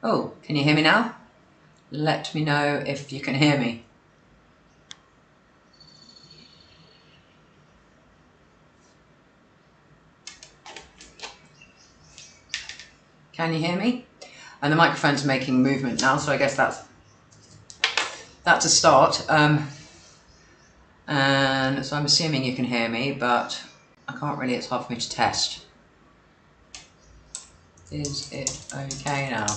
Oh, can you hear me now? Let me know if you can hear me. Can you hear me? And the microphone's making movement now, so I guess that's a start. And so I'm assuming you can hear me, but I can't really, it's hard for me to test. Is it okay now?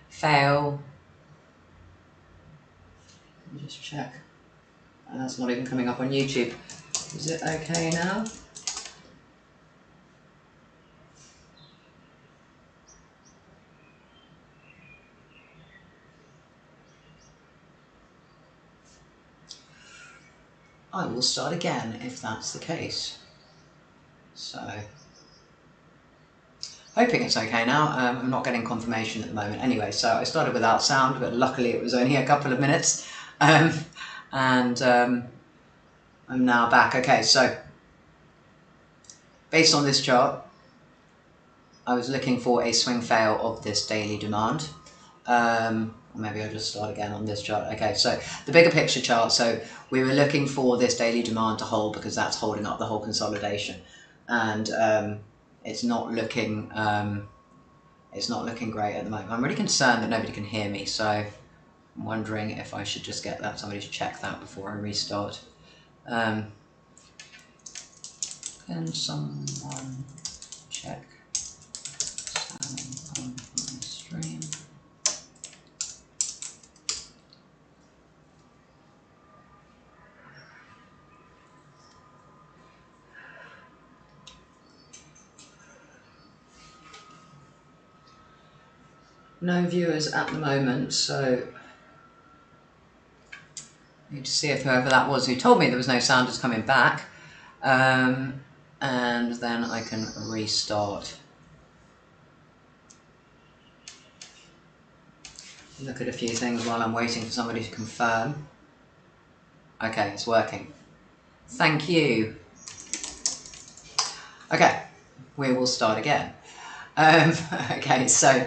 Fail. Let me just check. That's not even coming up on YouTube. Is it okay now? I will start again if that's the case. So, hoping it's okay now. I'm not getting confirmation at the moment. Anyway, so I started without sound, but luckily it was only a couple of minutes. I'm now back. Okay, so based on this chart, I was looking for a swing fail of this daily demand. Or maybe I'll just start again on this chart. Okay, so the bigger picture chart. So we were looking for this daily demand to hold because that's holding up the whole consolidation, and it's not looking great at the moment. I'm really concerned that nobody can hear me, so I'm wondering if I should just get somebody to check that before I restart. Can someone check sound on my stream? No viewers at the moment, so I need to see if whoever that was who told me there was no sound is coming back, and then I can restart. Look at a few things while I'm waiting for somebody to confirm. Okay, it's working. Thank you. Okay, we will start again. Okay, so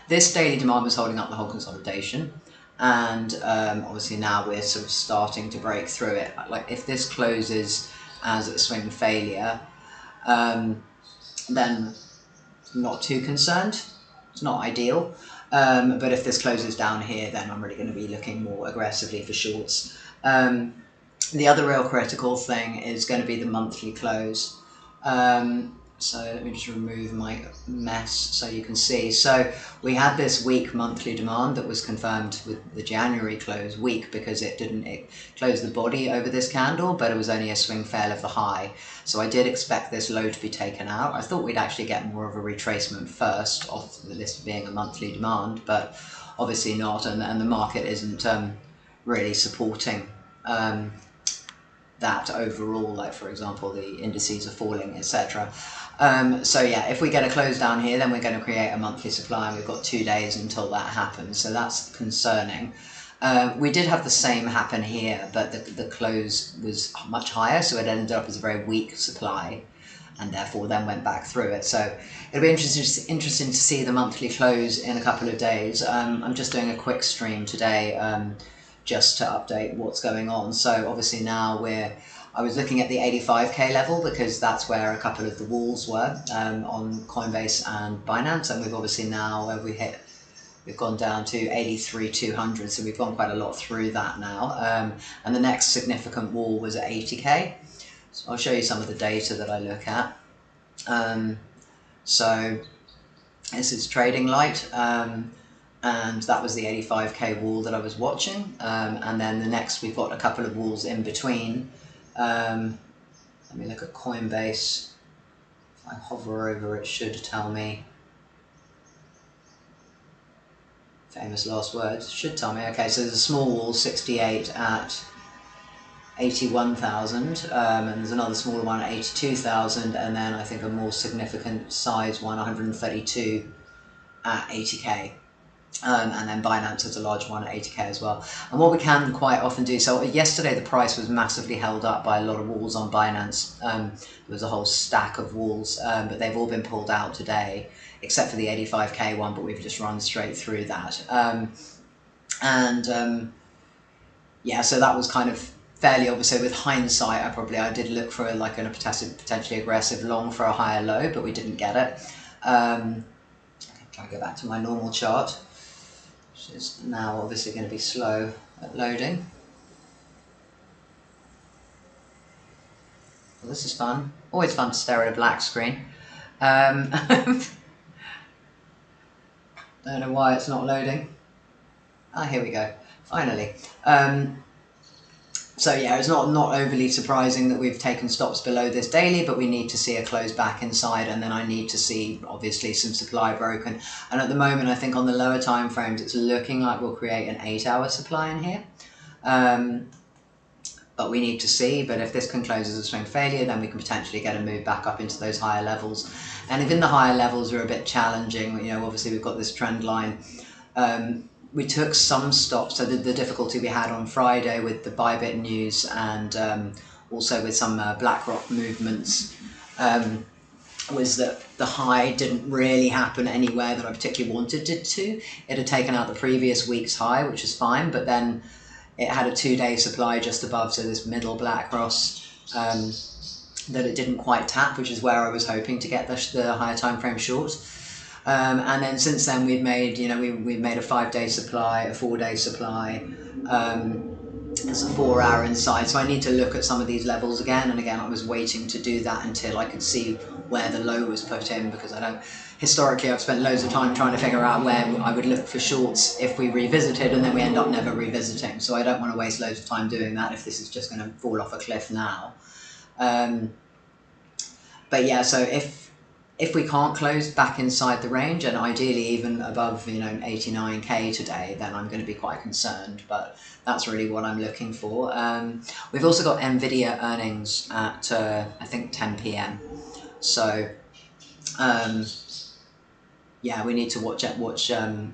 this daily demand was holding up the whole consolidation, and obviously now we're sort of starting to break through it. Like if this closes as a swing failure, then I'm not too concerned. It's not ideal, but if this closes down here, then I'm really going to be looking more aggressively for shorts. The other real critical thing is going to be the monthly close. So let me just remove my mess so you can see. So we had this weak monthly demand that was confirmed with the January close, weak because it closed the body over this candle, but it was only a swing fail of the high. So I did expect this low to be taken out. I thought we'd actually get more of a retracement first off this being a monthly demand, but obviously not, and the market isn't really supporting that overall, like for example the indices are falling, etc. So yeah, if we get a close down here, then we're going to create a monthly supply, and we've got 2 days until that happens, so that's concerning. We did have the same happen here, but the close was much higher, so it ended up as a very weak supply, and therefore then went back through it. So it'll be interesting to see the monthly close in a couple of days. I'm just doing a quick stream today, just to update what's going on. So obviously now I was looking at the 85k level because that's where a couple of the walls were on Coinbase and Binance, and we've obviously now we've gone down to 83,200, so we've gone quite a lot through that now, and the next significant wall was at 80k. So I'll show you some of the data that I look at. So this is trading light, and that was the 85k wall that I was watching, and then the next we've got a couple of walls in between. Let me look at Coinbase. If I hover over it, should tell me. Famous last words, should tell me. Okay, so there's a small wall, 68 at 81,000, and there's another smaller one at 82,000, and then I think a more significant size one, 132 at 80k. And then Binance has a large one at 80k as well. And what we can quite often do, so yesterday the price was massively held up by a lot of walls on Binance. There was a whole stack of walls, but they've all been pulled out today, except for the 85k one, but we've just run straight through that. Yeah, so that was kind of fairly obvious. With hindsight, I did look for like a potentially aggressive long for a higher low, but we didn't get it. Okay, try to go back to my normal chart, which is now obviously going to be slow at loading. Well, this is fun. Always fun to stare at a black screen. Don't know why it's not loading. Ah, here we go. Finally. So yeah, it's not overly surprising that we've taken stops below this daily, but we need to see a close back inside, and then I need to see obviously some supply broken. And at the moment, I think on the lower time frames, it's looking like we'll create an 8-hour supply in here. But we need to see. But if this can close as a swing failure, then we can potentially get a move back up into those higher levels. And if in the higher levels are a bit challenging, you know, obviously we've got this trend line. We took some stops, so the difficulty we had on Friday with the IBIT news and also with some BlackRock movements was that the high didn't really happen anywhere that I particularly wanted it to. It had taken out the previous week's high, which is fine, but then it had a 2-day supply just above, so this middle black cross that it didn't quite tap, which is where I was hoping to get the higher time frame short. And then since then we've made, you know, we've made a 5-day supply, a 4-day supply, it's a 4-hour inside. So I need to look at some of these levels again. And again, I was waiting to do that until I could see where the low was put in, because historically I've spent loads of time trying to figure out where I would look for shorts if we revisited, and then we end up never revisiting. So I don't want to waste loads of time doing that if this is just going to fall off a cliff now. But yeah, so if we can't close back inside the range, and ideally even above, you know, 89k today, then I'm going to be quite concerned. But that's really what I'm looking for. We've also got NVIDIA earnings at I think 10 p.m. So yeah, we need to watch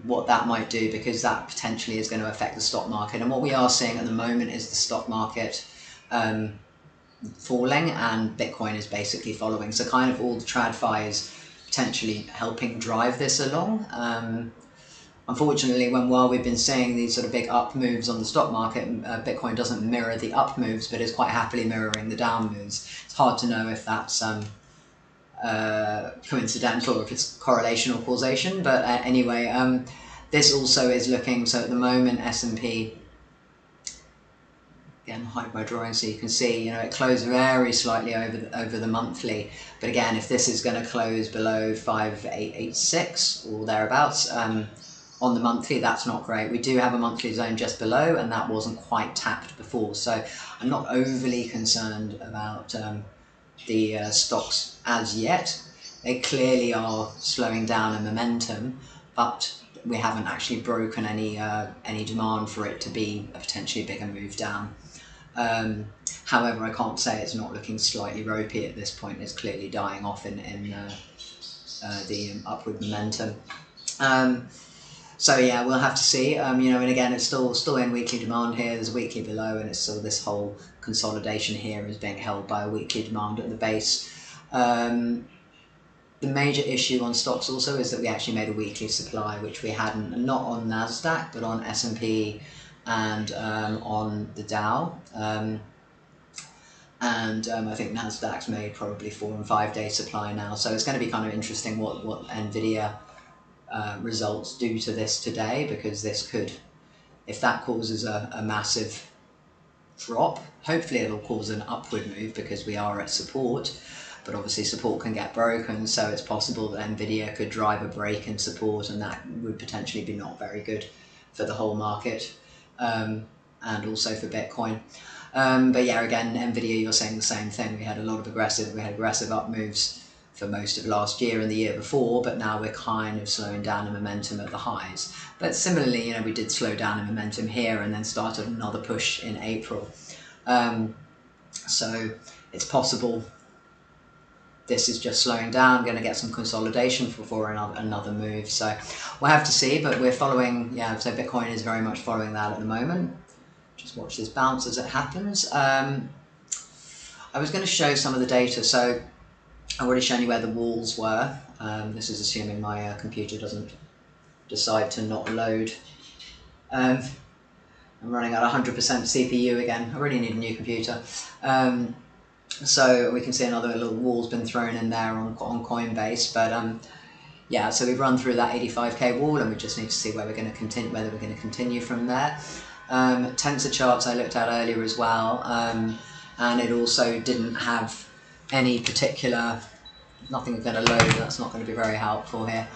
what that might do, because that potentially is going to affect the stock market. And what we are seeing at the moment is the stock market falling, and Bitcoin is basically following. So kind of all the TradFi is potentially helping drive this along. Unfortunately, while we've been seeing these sort of big up moves on the stock market, Bitcoin doesn't mirror the up moves, but is quite happily mirroring the down moves. It's hard to know if that's coincidental or if it's correlation or causation. But anyway, this also is looking, so at the moment S&P, again, hide my drawing so you can see, you know, it closed very slightly over the monthly. But again, if this is going to close below 5886 or thereabouts on the monthly, that's not great. We do have a monthly zone just below, and that wasn't quite tapped before. So I'm not overly concerned about the stocks as yet. They clearly are slowing down in momentum, but we haven't actually broken any demand for it to be a potentially bigger move down. However, I can't say it's not looking slightly ropey at this point. It's clearly dying off in the upward momentum. So yeah, we'll have to see. You know, and again, it's still in weekly demand here. There's a weekly below, and it's still this whole consolidation here is being held by a weekly demand at the base. The major issue on stocks also is that we actually made a weekly supply, which we hadn't, not on NASDAQ, but on S&P and on the Dow. I think NASDAQ's made probably 4- and 5-day supply now. So it's going to be kind of interesting what NVIDIA results do to this today, because this could, if that causes a massive drop, hopefully it'll cause an upward move, because we are at support. But obviously support can get broken, so it's possible that NVIDIA could drive a break in support, and that would potentially be not very good for the whole market, and also for Bitcoin. But yeah, again, NVIDIA, you're saying the same thing. We had aggressive up moves for most of last year and the year before, but now we're kind of slowing down in momentum at the highs. But similarly, you know, we did slow down in momentum here and then started another push in April. So it's possible this is just slowing down, going to get some consolidation before another move. So we'll have to see, but we're following, yeah, so Bitcoin is very much following that at the moment. Just watch this bounce as it happens. I was going to show some of the data, so I've already shown you where the walls were. This is assuming my computer doesn't decide to not load. I'm running at 100% CPU again. I really need a new computer. So we can see another little wall's been thrown in there on Coinbase, but yeah, so we've run through that 85k wall, and we just need to see where we're going to continue, whether we're going to continue from there. Tensor charts I looked at earlier as well, and it also didn't have any particular, nothing's going to load, that's not going to be very helpful here.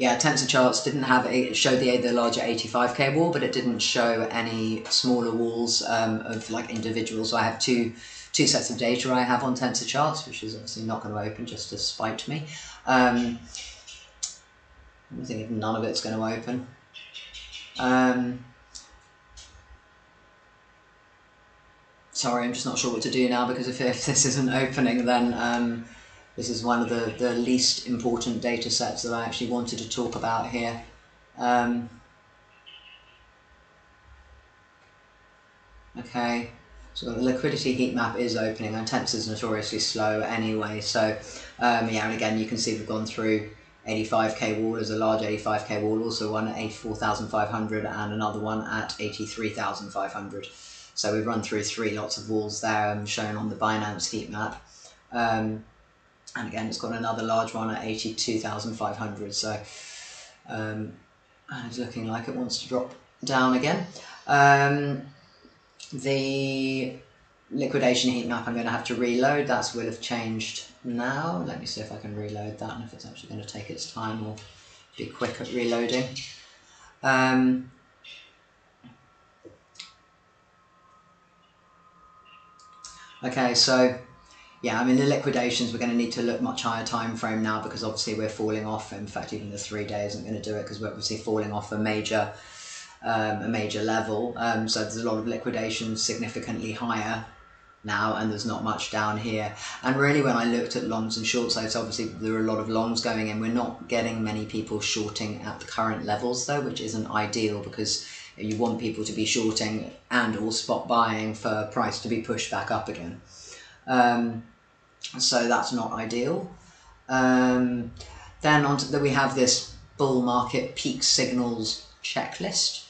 Yeah, tensor charts didn't have, it showed the larger 85k wall, but it didn't show any smaller walls of like individuals. So I have two sets of data I have on tensor charts, which is obviously not going to open just to spite me. I think none of it's going to open. Sorry, I'm just not sure what to do now, because if this isn't opening, then this is one of the least important data sets that I actually wanted to talk about here. Okay, so the liquidity heat map is opening, and Tensor's notoriously slow anyway, so yeah, and again you can see we've gone through 85k wall as a large 85k wall, also one at 84,500 and another one at 83,500. So we've run through three lots of walls there, shown on the Binance heat map. And again, it's got another large one at 82,500. So it's looking like it wants to drop down again. The liquidation heat map I'm going to have to reload. That will have changed now. Let me see if I can reload that and if it's actually going to take its time or be quick at reloading. Okay, so yeah, I mean the liquidations, we're going to need to look much higher time frame now, because obviously we're falling off. In fact, even the 3 days isn't going to do it, because we're obviously falling off a major level. So there's a lot of liquidations significantly higher now, and there's not much down here. And really, when I looked at longs and short sides, obviously there are a lot of longs going in. We're not getting many people shorting at the current levels though, which isn't ideal, because you want people to be shorting and or spot buying for price to be pushed back up again. So that's not ideal. Then we have this bull market peak signals checklist,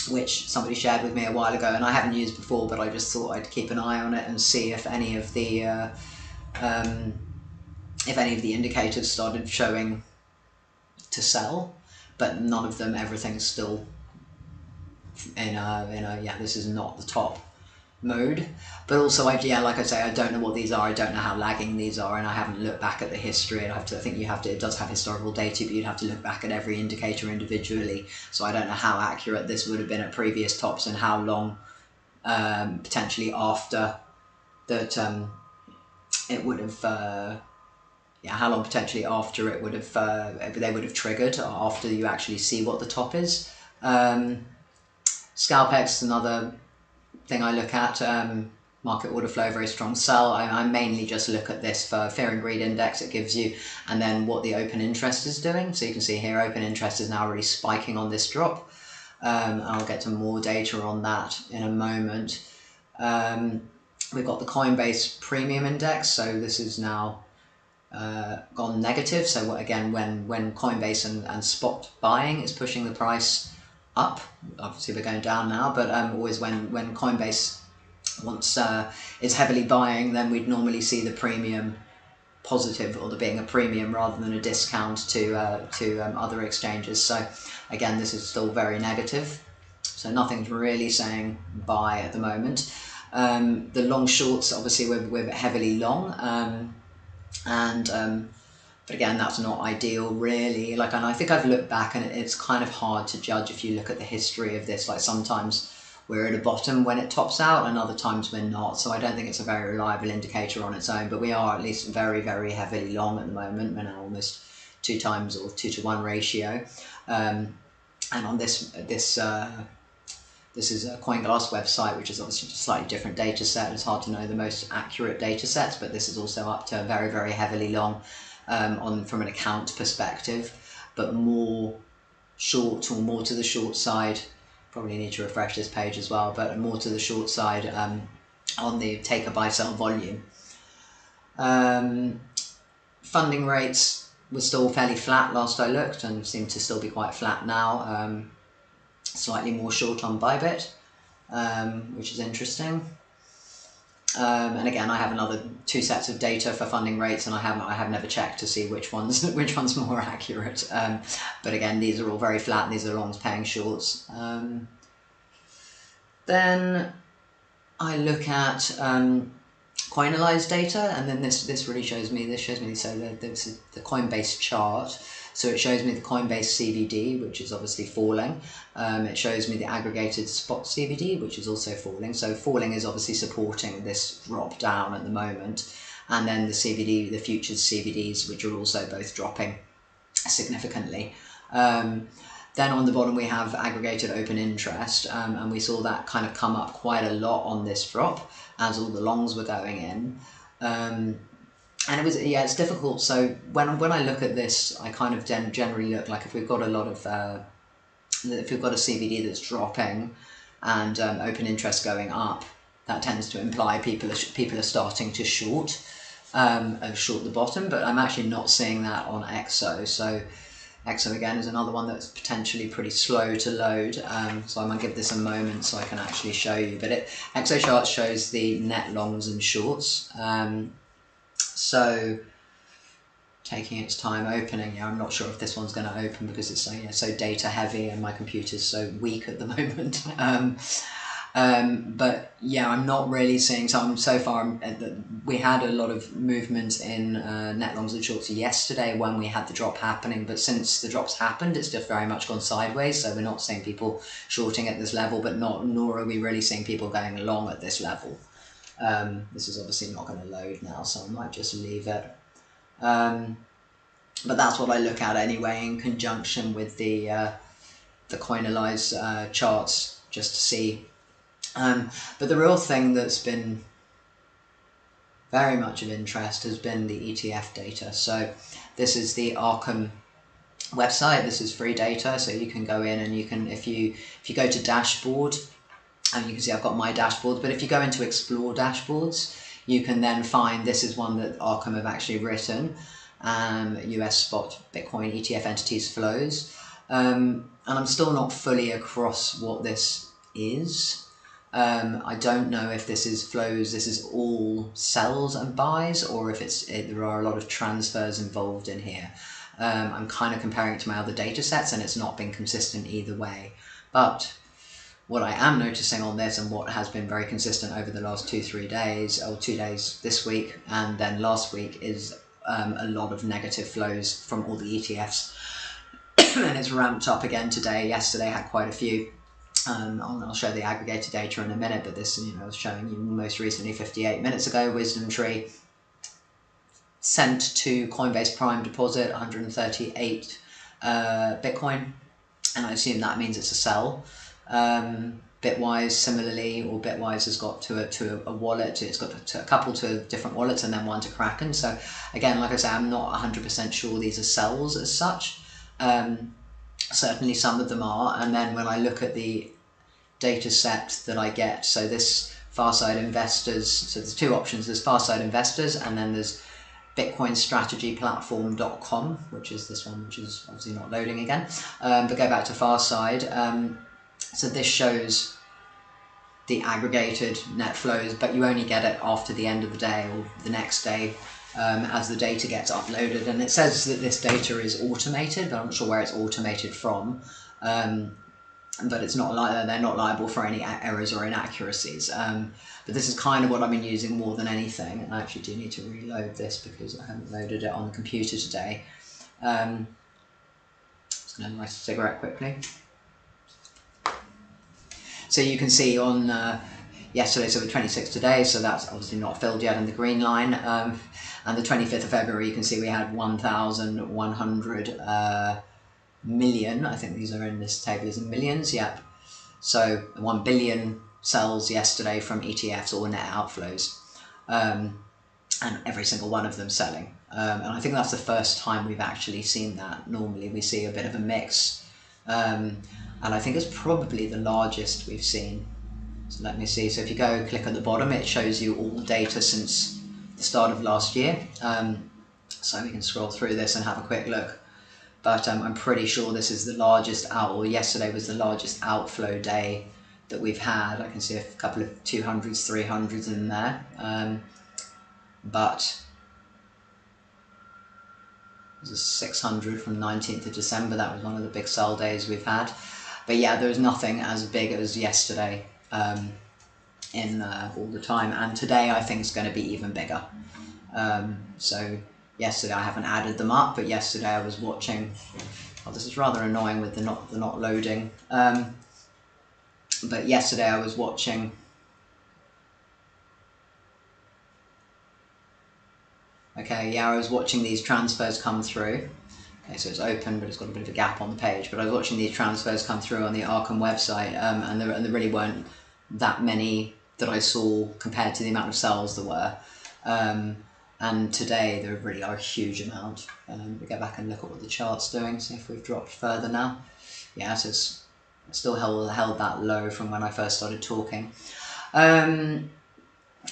which somebody shared with me a while ago, and I haven't used before, but I just thought I'd keep an eye on it and see if any of the indicators started showing to sell, but none of them. Everything's still in a yeah, this is not the top mode. But also, yeah, like I say, I don't know what these are. I don't know how lagging these are, and I haven't looked back at the history. I think you have to. It does have historical data, but you'd have to look back at every indicator individually. So I don't know how accurate this would have been at previous tops, and how long potentially after that it would have. Yeah, how long potentially after it would have they would have triggered, after you actually see what the top is. Scalpex is another thing I look at. Market order flow, very strong sell. I mainly just look at this for fear and greed index it gives you, and then what the open interest is doing. So you can see here open interest is now really spiking on this drop. I'll get to more data on that in a moment. We've got the Coinbase Premium Index, so this is now gone negative. So again, when Coinbase and spot buying is pushing the price up, obviously we're going down now, but always when Coinbase is heavily buying, then we'd normally see the premium positive, or there being a premium rather than a discount to other exchanges. So again, this is still very negative, so nothing's really saying buy at the moment. The long shorts, obviously we're heavily long, but again, that's not ideal really. And I think I've looked back, and it's kind of hard to judge if you look at the history of this. Like sometimes we're at a bottom when it tops out, and other times we're not. So I don't think it's a very reliable indicator on its own, but we are at least very, very heavily long at the moment. We're now almost 2 times or 2 to 1 ratio. And on this This is a CoinGlass website, which is obviously a slightly different data set. It's hard to know the most accurate data sets, but this is also up to very, very heavily long from an account perspective, but more short or more to the short side. Probably need to refresh this page as well, but more to the short side on the taker buy sell volume. Funding rates were still fairly flat last I looked, and seem to still be quite flat now. Slightly more short on BIBIT, which is interesting. And again, I have another 2 sets of data for funding rates, and I have never checked to see which one's more accurate. But again, these are all very flat. These are longs paying shorts. Then I look at Coinalyze data, and then this really shows me. This shows me this is the Coinbase chart. So it shows me the Coinbase CVD, which is obviously falling. It shows me the aggregated spot CVD, which is also falling. So falling is obviously supporting this drop down at the moment. And then the CVD, the futures CVDs, which are also both dropping significantly. Then on the bottom we have aggregated open interest, and we saw that kind of come up quite a lot on this drop as all the longs were going in. And it was, yeah, it's difficult. So when I look at this, I kind of generally look like if we've got a lot of, if we've got a CVD that's dropping and open interest going up, that tends to imply people are starting to short the bottom. But I'm actually not seeing that on EXO. So EXO again is another one that's potentially pretty slow to load. So I'm gonna give this a moment so I can actually show you. But EXO chart shows the net longs and shorts. So taking its time opening, yeah, I'm not sure if this one's going to open because it's so data heavy and my computer's so weak at the moment. But yeah, I'm not really seeing so far. We had a lot of movement in net longs and shorts yesterday when we had the drop happening, but since the drop's happened, it's just very much gone sideways. So we're not seeing people shorting at this level, but nor are we really seeing people going long at this level. This is obviously not going to load now, so I might just leave it. But that's what I look at anyway, in conjunction with the Coinalyze charts, just to see. But the real thing that's been very much of interest has been the ETF data. So this is the Arkham website. This is free data, so you can go in and you can, if you go to dashboard. And you can see I've got my dashboards, but if you go into explore dashboards, you can then find, this is one that Arkham have actually written, US spot Bitcoin ETF entities flows. And I'm still not fully across what this is. I don't know if this is flows, this is all sells and buys, or if there are a lot of transfers involved in here. I'm kind of comparing it to my other data sets, and it's not been consistent either way. But what I am noticing on this, and what has been very consistent over the last 2-3 days, or 2 days this week and then last week, is a lot of negative flows from all the ETFs. And it's ramped up again today. Yesterday had quite a few. I'll show the aggregated data in a minute, but this, I was showing you most recently 58 minutes ago, Wisdom Tree sent to Coinbase Prime Deposit 138 Bitcoin, and I assume that means it's a sell. Bitwise similarly, or Bitwise has got to a wallet. It's got a couple to different wallets and then one to Kraken. So again, like I say, I'm not 100% sure these are sells as such. Certainly some of them are. And then when I look at the data set that I get, so this Farside Investors, so there's 2 options. There's Farside Investors, and then there's bitcoinstrategyplatform.com, which is this one, which is obviously not loading again. But go back to Farside. So this shows the aggregated net flows, but you only get it after the end of the day or the next day as the data gets uploaded. And it says that this data is automated, but I'm not sure where it's automated from. But it's not like they're not liable for any errors or inaccuracies. But this is kind of what I've been using more than anything. And I actually do need to reload this because I haven't loaded it on the computer today. Just going to light a cigarette quickly. So you can see on yesterday, so the 26th today, so that's obviously not filled yet in the green line. And the 25th of February, you can see we had 1,100 million. I think these are in this table as in millions, yep. So 1 billion sells yesterday from ETFs or net outflows, and every single one of them selling. And I think that's the first time we've actually seen that. Normally we see a bit of a mix, and I think it's probably the largest we've seen. So let me see. So if you go click at the bottom, it shows you all the data since the start of last year. So we can scroll through this and have a quick look. But I'm pretty sure this is the largest or yesterday was the largest outflow day that we've had. I can see a couple of 200s, 300s in there. But there's a 600 from 19th of December. That was one of the big sell days we've had. But yeah, there's nothing as big as yesterday in all the time. And today I think it's going to be even bigger. So yesterday I haven't added them up, but yesterday I was watching. Oh, this is rather annoying with the not loading. But yesterday I was watching. Okay, yeah, I was watching these transfers come through. Okay, so it's open, but it's got a bit of a gap on the page. But I was watching these transfers come through on the Arkham website, and there really weren't that many that I saw compared to the amount of sells there were. And today there really are a huge amount. We go back and look at what the chart's doing, see if we've dropped further now. Yeah, so it's still held that low from when I first started talking.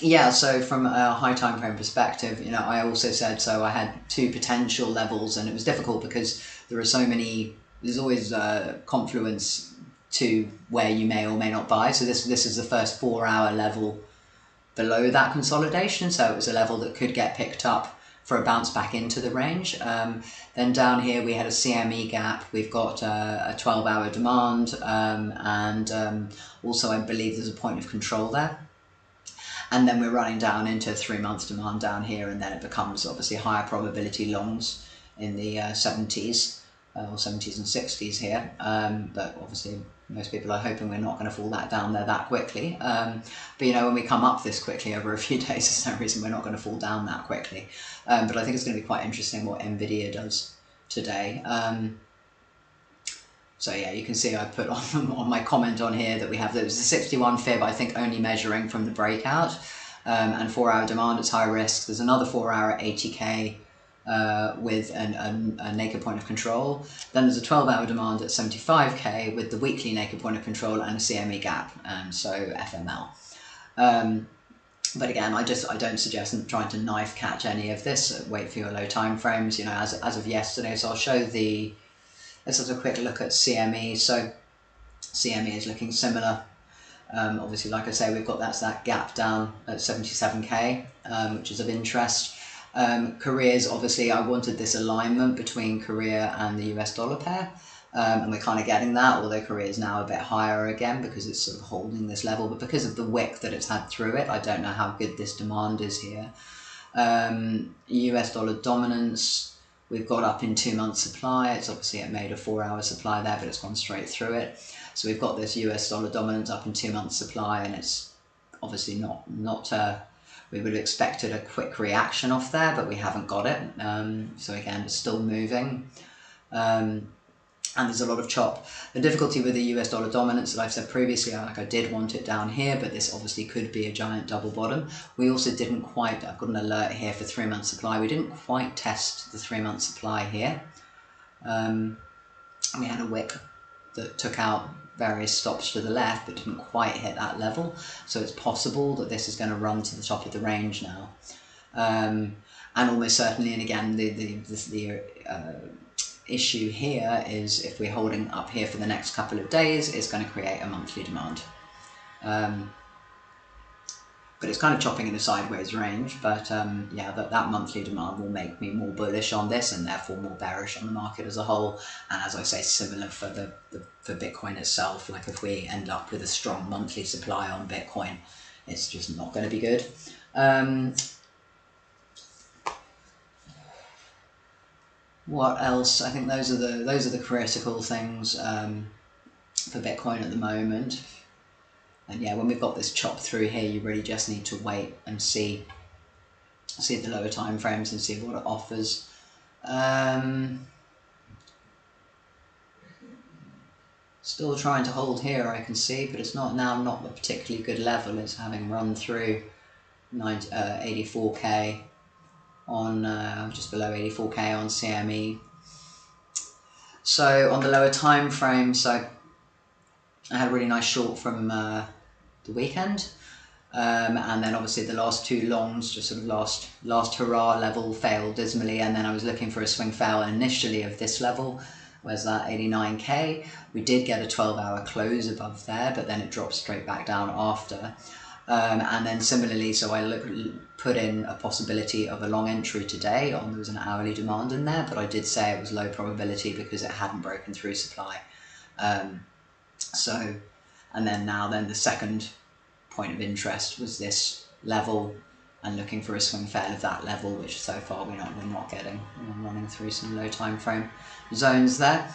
Yeah, so from a high time frame perspective, you know, I also said, so I had two potential levels, and it was difficult because there are so many, there's always confluence to where you may or may not buy. So this is the first 4-hour level below that consolidation, so it was a level that could get picked up for a bounce back into the range. Then down here we had a CME gap, we've got a 12-hour demand, and also I believe there's a point of control there. And then we're running down into 3-month demand down here, and then it becomes obviously higher probability longs in the 70s or 70s and 60s here. But obviously most people are hoping we're not going to fall that down there that quickly. But you know, when we come up this quickly over a few days, there's no reason we're not going to fall down that quickly. But I think it's going to be quite interesting what NVIDIA does today. So yeah, you can see I put on my comment on here that we have, there was a 61 fib, I think only measuring from the breakout, and 4-hour demand, it's high risk. There's another 4-hour at 80k with a naked point of control. Then there's a 12-hour demand at 75k with the weekly naked point of control and a CME gap, so FML. But again, I don't suggest trying to knife catch any of this. Wait for your low time frames, you know, as of yesterday. So I'll show the. Let's have a quick look at CME. So CME is looking similar. Obviously, like I say, we've got that gap down at 77k, which is of interest. Korea's obviously, I wanted this alignment between Korea and the US dollar pair, and we're kind of getting that, although Korea is now a bit higher again because it's sort of holding this level, but because of the wick that it's had through it, I don't know how good this demand is here. US dollar dominance, we've got up in 2-month supply. It's obviously, it made a 4-hour supply there, but it's gone straight through it. So we've got this US dollar dominance up in 2-month supply, and it's obviously not we would have expected a quick reaction off there, but we haven't got it. So again, it's still moving. And there's a lot of chop. The difficulty with the US dollar dominance that I've said previously, like I did want it down here, but this obviously could be a giant double bottom. We also didn't quite, I've got an alert here for 3-month supply. We didn't quite test the 3-month supply here. We had a wick that took out various stops to the left, but didn't quite hit that level. So it's possible that this is going to run to the top of the range now. And almost certainly, and again, the issue here is if we're holding up here for the next couple of days, it's going to create a monthly demand. But it's kind of chopping in a sideways range, but yeah, that monthly demand will make me more bullish on this and therefore more bearish on the market as a whole. And as I say, similar for for Bitcoin itself. Like if we end up with a strong monthly supply on Bitcoin, it's just not going to be good. What else? I think those are the critical things for Bitcoin at the moment. And yeah, when we've got this chop through here, you really just need to wait and see the lower time frames and see what it offers. Still trying to hold here, I can see, but it's not a particularly good level. It's having run through 84k on just below 84k on CME. So on the lower time frame, so I had a really nice short from the weekend, and then obviously the last two longs, just sort of last hurrah level, failed dismally, and then I was looking for a swing fail initially of this level. Where's that? 89k. We did get a 12-hour close above there, but then it dropped straight back down after. And then similarly, so I put in a possibility of a long entry today. There was an hourly demand in there, but I did say it was low probability because it hadn't broken through supply. So, and then the second point of interest was this level, and looking for a swing fail of that level, which so far we're not getting. We're running through some low time frame zones there.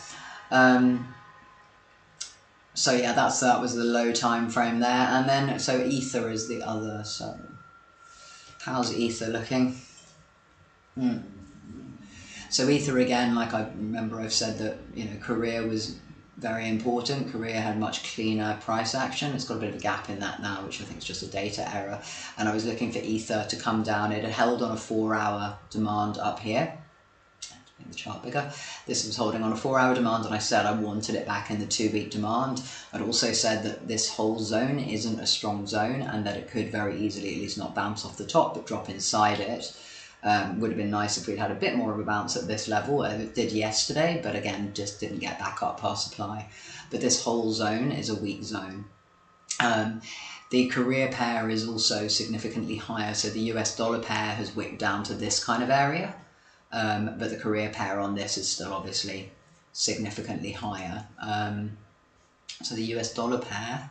So yeah, that was the low time frame there, and then so Ether is the other. So how's Ether looking? So Ether again, like I remember I've said that, you know, Korea was very important. Korea had much cleaner price action. It's got a bit of a gap in that now, which I think is just a data error. And I was looking for Ether to come down. It had held on a 4-hour demand up here. Make the chart bigger. This was holding on a 4-hour demand, and I said I wanted it back in the 2-week demand. I'd also said that this whole zone isn't a strong zone, and that it could very easily, at least not bounce off the top, but drop inside it. Would have been nice if we'd had a bit more of a bounce at this level. It did yesterday, but again, just didn't get back up past supply. But this whole zone is a weak zone. The Korea pair is also significantly higher, so the US dollar pair has wicked down to this kind of area, but the Korea pair on this is still obviously significantly higher. So the US dollar pair,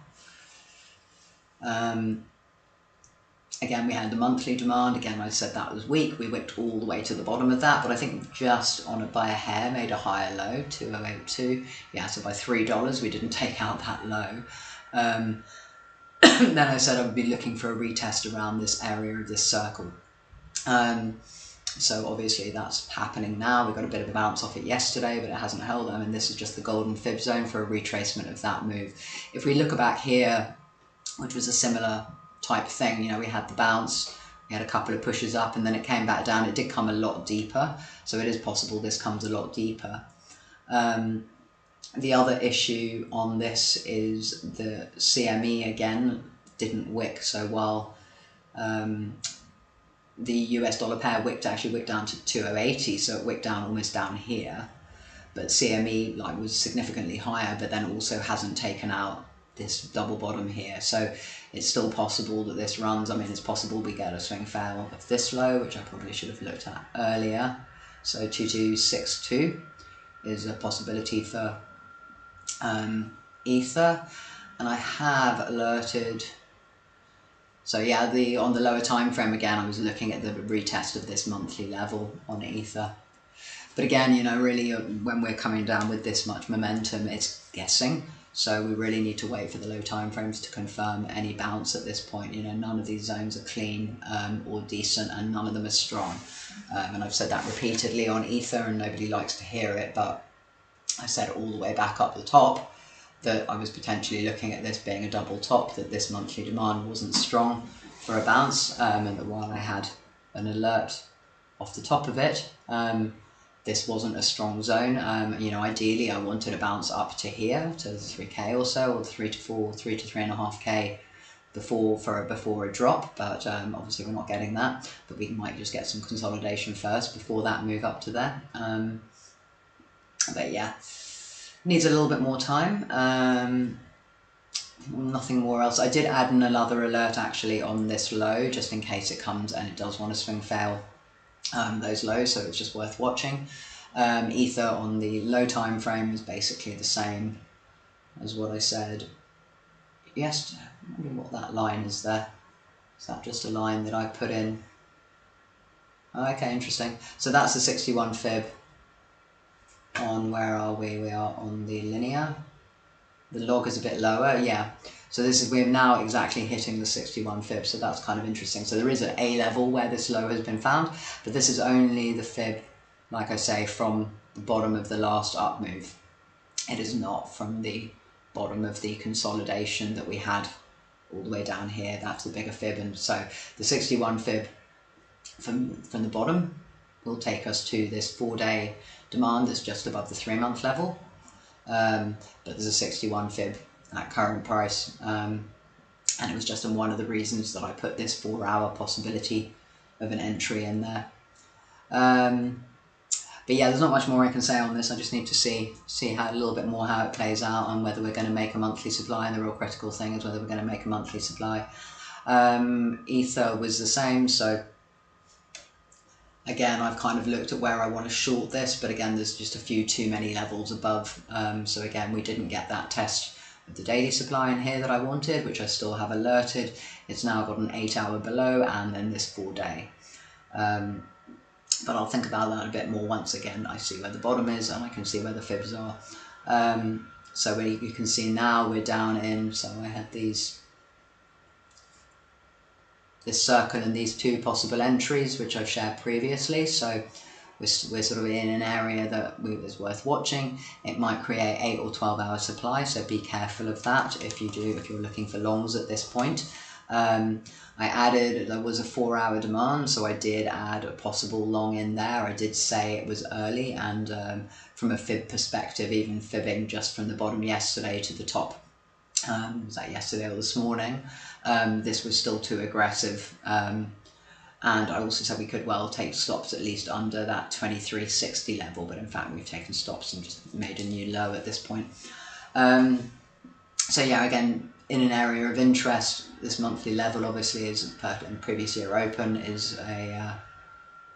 again, we had the monthly demand. Again, I said that was weak. We wicked all the way to the bottom of that, but I think just on it by a hair made a higher low, 2082. Yeah, so by $3, we didn't take out that low. Then I said I would be looking for a retest around this area of this circle. So obviously that's happening now. We got a bit of a bounce off it yesterday, but it hasn't held. I mean, this is just the golden fib zone for a retracement of that move. If we look back here, which was a similar type thing, you know, we had the bounce, we had a couple of pushes up, and then it came back down. It did come a lot deeper, so it is possible this comes a lot deeper. The other issue on this is the CME again didn't wick. So while the US dollar pair actually wicked down to 2080, so it wicked down almost down here, but CME was significantly higher, but then also hasn't taken out this double bottom here. So it's still possible that this runs. I mean, it's possible we get a swing fail of this low, which I probably should have looked at earlier. So 2262 is a possibility for Ether, and I have alerted. So yeah, on the lower time frame again, I was looking at the retest of this monthly level on Ether. But again, you know, really when we're coming down with this much momentum, it's guessing. So we really need to wait for the low time frames to confirm any bounce at this point. You know, none of these zones are clean or decent, and none of them are strong. And I've said that repeatedly on Ether, and nobody likes to hear it, but I said all the way back up the top that I was potentially looking at this being a double top, that this monthly demand wasn't strong for a bounce, and that while I had an alert off the top of it, this wasn't a strong zone. You know, ideally I wanted a bounce up to here, to 3k or so, or 3 to 3.5k before a drop, but obviously we're not getting that, but we might just get some consolidation first before that move up to there. But yeah, needs a little bit more time. Nothing more else. I did add another alert actually on this low, just in case it comes and it does want to swing fail those lows, so it's just worth watching. Ether on the low time frame is basically the same as what I said yesterday. I wonder what that line is there. Is that just a line that I put in? Okay, interesting. So that's the 61 fib on, where are we? We are on the linear. The log is a bit lower, yeah. So we're now exactly hitting the 61 fib, so that's kind of interesting. So there is an A level where this low has been found, but this is only the fib, like I say, from the bottom of the last up move. It is not from the bottom of the consolidation that we had all the way down here. That's the bigger fib, and so the 61 fib from the bottom will take us to this 4-day demand that's just above the 3-month level, but there's a 61 fib at current price, and it was just one of the reasons that I put this 4-hour possibility of an entry in there. But yeah, there's not much more I can say on this. I just need to see how a little bit more how it plays out, and whether we're going to make a monthly supply. And the real critical thing is whether we're going to make a monthly supply. Ether was the same. So again, I've kind of looked at where I want to short this, but again, there's just a few too many levels above. So again, we didn't get that test of the daily supply in here that I wanted, which I still have alerted. It's now got an 8-hour below, and then this 4-day. But I'll think about that a bit more once again I see where the bottom is and I can see where the fibs are. So you can see now we're down in, so I had this circle and these 2 possible entries which I've shared previously. So we're sort of in an area that is worth watching. It might create 8 or 12-hour supply, so be careful of that if you're looking for longs at this point. There was a 4-hour demand, so I did add a possible long in there. I did say it was early, and from a fib perspective, even fibbing just from the bottom yesterday to the top, was that yesterday or this morning, this was still too aggressive. And I also said we could well take stops at least under that 2360 level, but in fact we've taken stops and just made a new low at this point. So yeah, again, in an area of interest, this monthly level obviously is in previous year open is an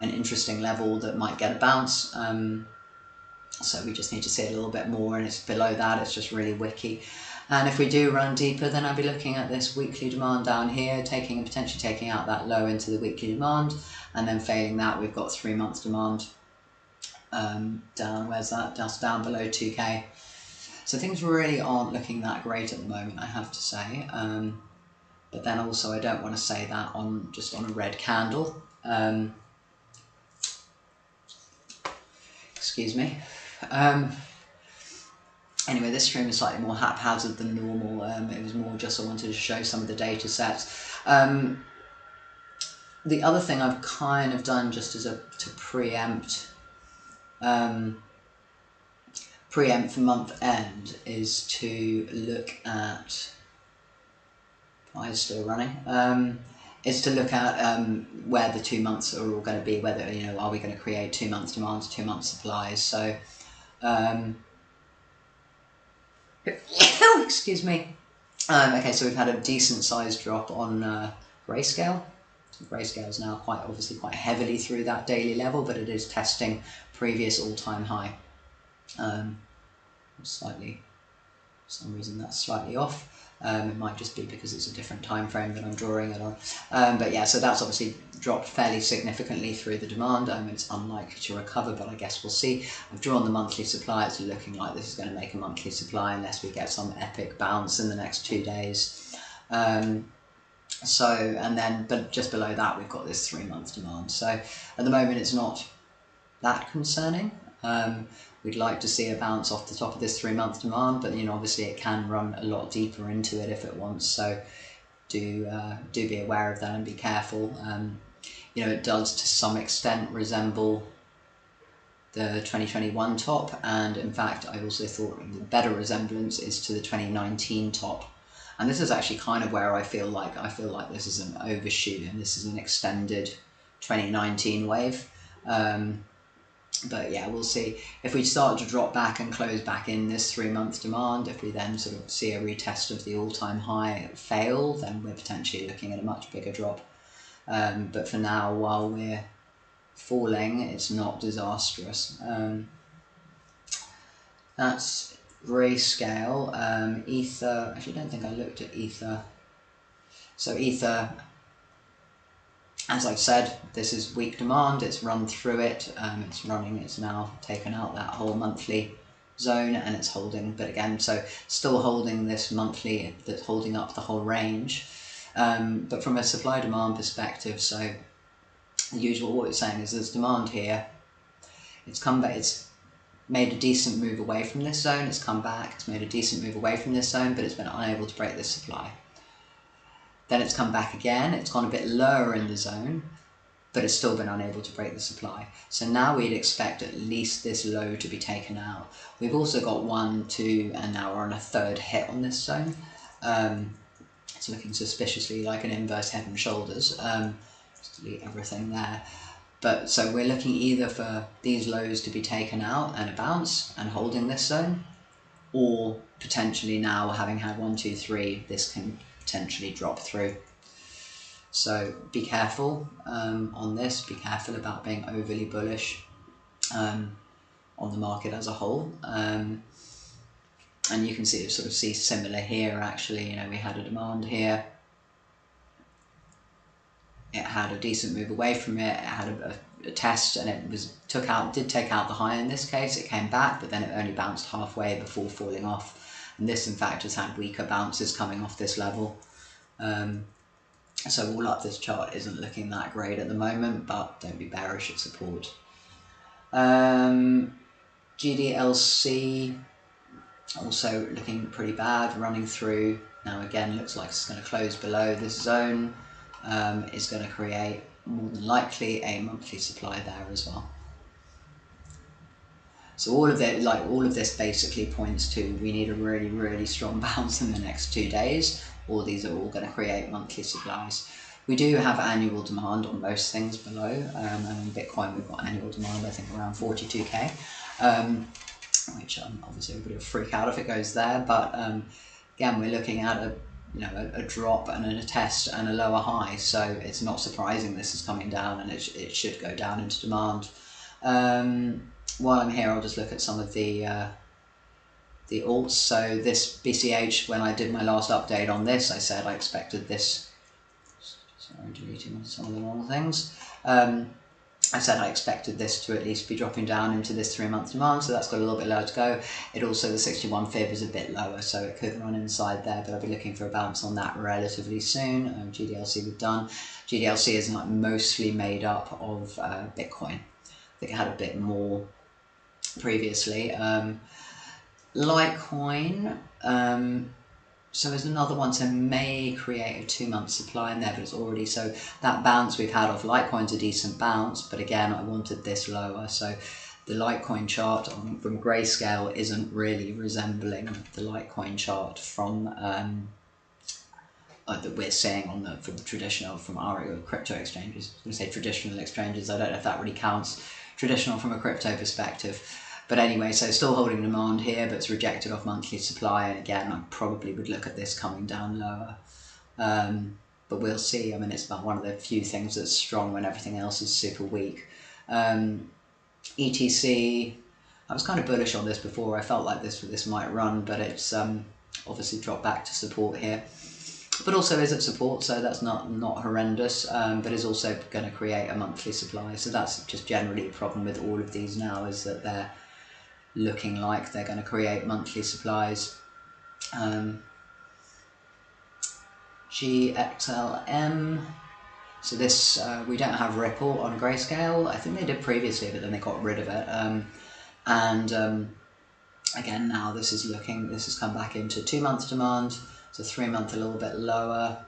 interesting level that might get a bounce. So we just need to see a little bit more, and it's below that, it's just really wicky. And if we do run deeper, then I'll be looking at this weekly demand down here, potentially taking out that low into the weekly demand, and then failing that, we've got 3-month demand down. Where's that? Just down below 2K. So things really aren't looking that great at the moment, I have to say. But then also I don't want to say that just on a red candle. Excuse me. Anyway, this stream is slightly more haphazard than normal. It was more just I wanted to show some of the data sets. The other thing I've kind of done just as to preempt for month end is to look at, is still running, is to look at where the 2 months are all going to be, whether, are we going to create 2 months demands, 2 months supplies. So, excuse me. Okay, so we've had a decent sized drop on Grayscale. So Grayscale is now obviously quite heavily through that daily level, but it is testing previous all-time high. For some reason that's slightly off. It might just be because it's a different time frame that I'm drawing it on. But yeah, so that's obviously dropped fairly significantly through the demand. It's unlikely to recover, but I guess we'll see. I've drawn the monthly supply. It's looking like this is going to make a monthly supply unless we get some epic bounce in the next 2 days. But just below that, we've got this 3-month demand. So at the moment, it's not that concerning. We'd like to see a bounce off the top of this 3-month demand, but obviously it can run a lot deeper into it if it wants. So do be aware of that and be careful. It does to some extent resemble the 2021 top, and in fact I also thought the better resemblance is to the 2019 top. And this is actually kind of where I feel like this is an overshoot and this is an extended 2019 wave. But yeah, we'll see. If we start to drop back and close back in this 3-month demand, if we then sort of see a retest of the all-time high fail, then we're potentially looking at a much bigger drop. But for now, while we're falling, it's not disastrous. That's Grayscale. Ether, actually I don't think I looked at Ether. So Ether, as I've said, this is weak demand, it's run through it, it's now taken out that whole monthly zone and it's holding, but again, so still holding this monthly, that's holding up the whole range. But from a supply demand perspective, so the usual, what it's saying is there's demand here, it's come back, it's made a decent move away from this zone. It's come back, it's made a decent move away from this zone, but it's been unable to break this supply. Then it's come back again, it's gone a bit lower in the zone, but it's still been unable to break the supply. So now we'd expect at least this low to be taken out. We've also got 1, 2, and now we're on a third hit on this zone. It's looking suspiciously like an inverse head and shoulders. Just delete everything there. But so we're looking either for these lows to be taken out and a bounce and holding this zone, or potentially now having had 1, 2, 3, this can potentially drop through. So be careful on this, be careful about being overly bullish on the market as a whole. And you can see, sort of see similar here actually, you know, we had a demand here. It had a decent move away from it, it had a test, and it did take out the high in this case. It came back, but then it only bounced halfway before falling off. And this in fact has had weaker bounces coming off this level. So all up this chart isn't looking that great at the moment, but don't be bearish at support. GDLC also looking pretty bad, running through. Now again, looks like it's going to close below this zone. Is going to create more than likely a monthly supply there as well. So all of this basically points to we need a really, really strong bounce in the next 2 days, or these are all going to create monthly supplies. We do have annual demand on most things below, and on Bitcoin we've got annual demand I think around 42k, which obviously everybody will freak out if it goes there, but again we're looking at a drop and a test and a lower high, so it's not surprising this is coming down, and it should go down into demand. While I'm here, I'll just look at some of the alts. So this BCH, when I did my last update on this, I said I expected this. Sorry, deleting some of the wrong things. I said I expected this to at least be dropping down into this 3-month demand, so that's got a little bit lower to go. It also, the 61 fib is a bit lower, so it could run inside there, but I'll be looking for a bounce on that relatively soon. GDLC we've done. GDLC is like mostly made up of Bitcoin. I think it had a bit more previously. Litecoin, so there's another one, so may create a 2-month supply in there, but it's already, so that bounce we've had off Litecoin's a decent bounce, but again I wanted this lower, so the Litecoin chart from Grayscale isn't really resembling the Litecoin chart from that we're seeing on from the traditional, from our crypto exchanges. I'm going to say traditional exchanges, I don't know if that really counts traditional from a crypto perspective. But anyway, so still holding demand here, but it's rejected off monthly supply, and again I probably would look at this coming down lower. But we'll see. I mean, it's about one of the few things that's strong when everything else is super weak. ETC, I was kind of bullish on this before. I felt like this might run, but it's obviously dropped back to support here. But also is at support, so that's not horrendous, but is also going to create a monthly supply. So that's just generally the problem with all of these now, is that they're looking like they're going to create monthly supplies. GXLM, so this, we don't have Ripple on Grayscale. I think they did previously, but then they got rid of it. Again, now this has come back into 2-month demand, so 3-month a little bit lower,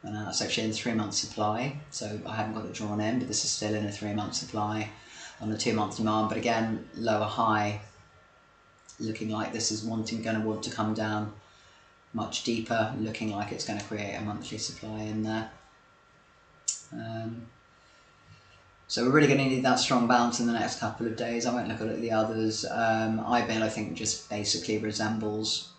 and now it's actually in 3-month supply, so I haven't got it drawn in, but this is still in a 3-month supply on the 2-month demand, but again, lower high, looking like this is going to want to come down much deeper, looking like it's going to create a monthly supply in there. So we're really going to need that strong bounce in the next couple of days. I won't look at the others. IBIT I think just basically resembles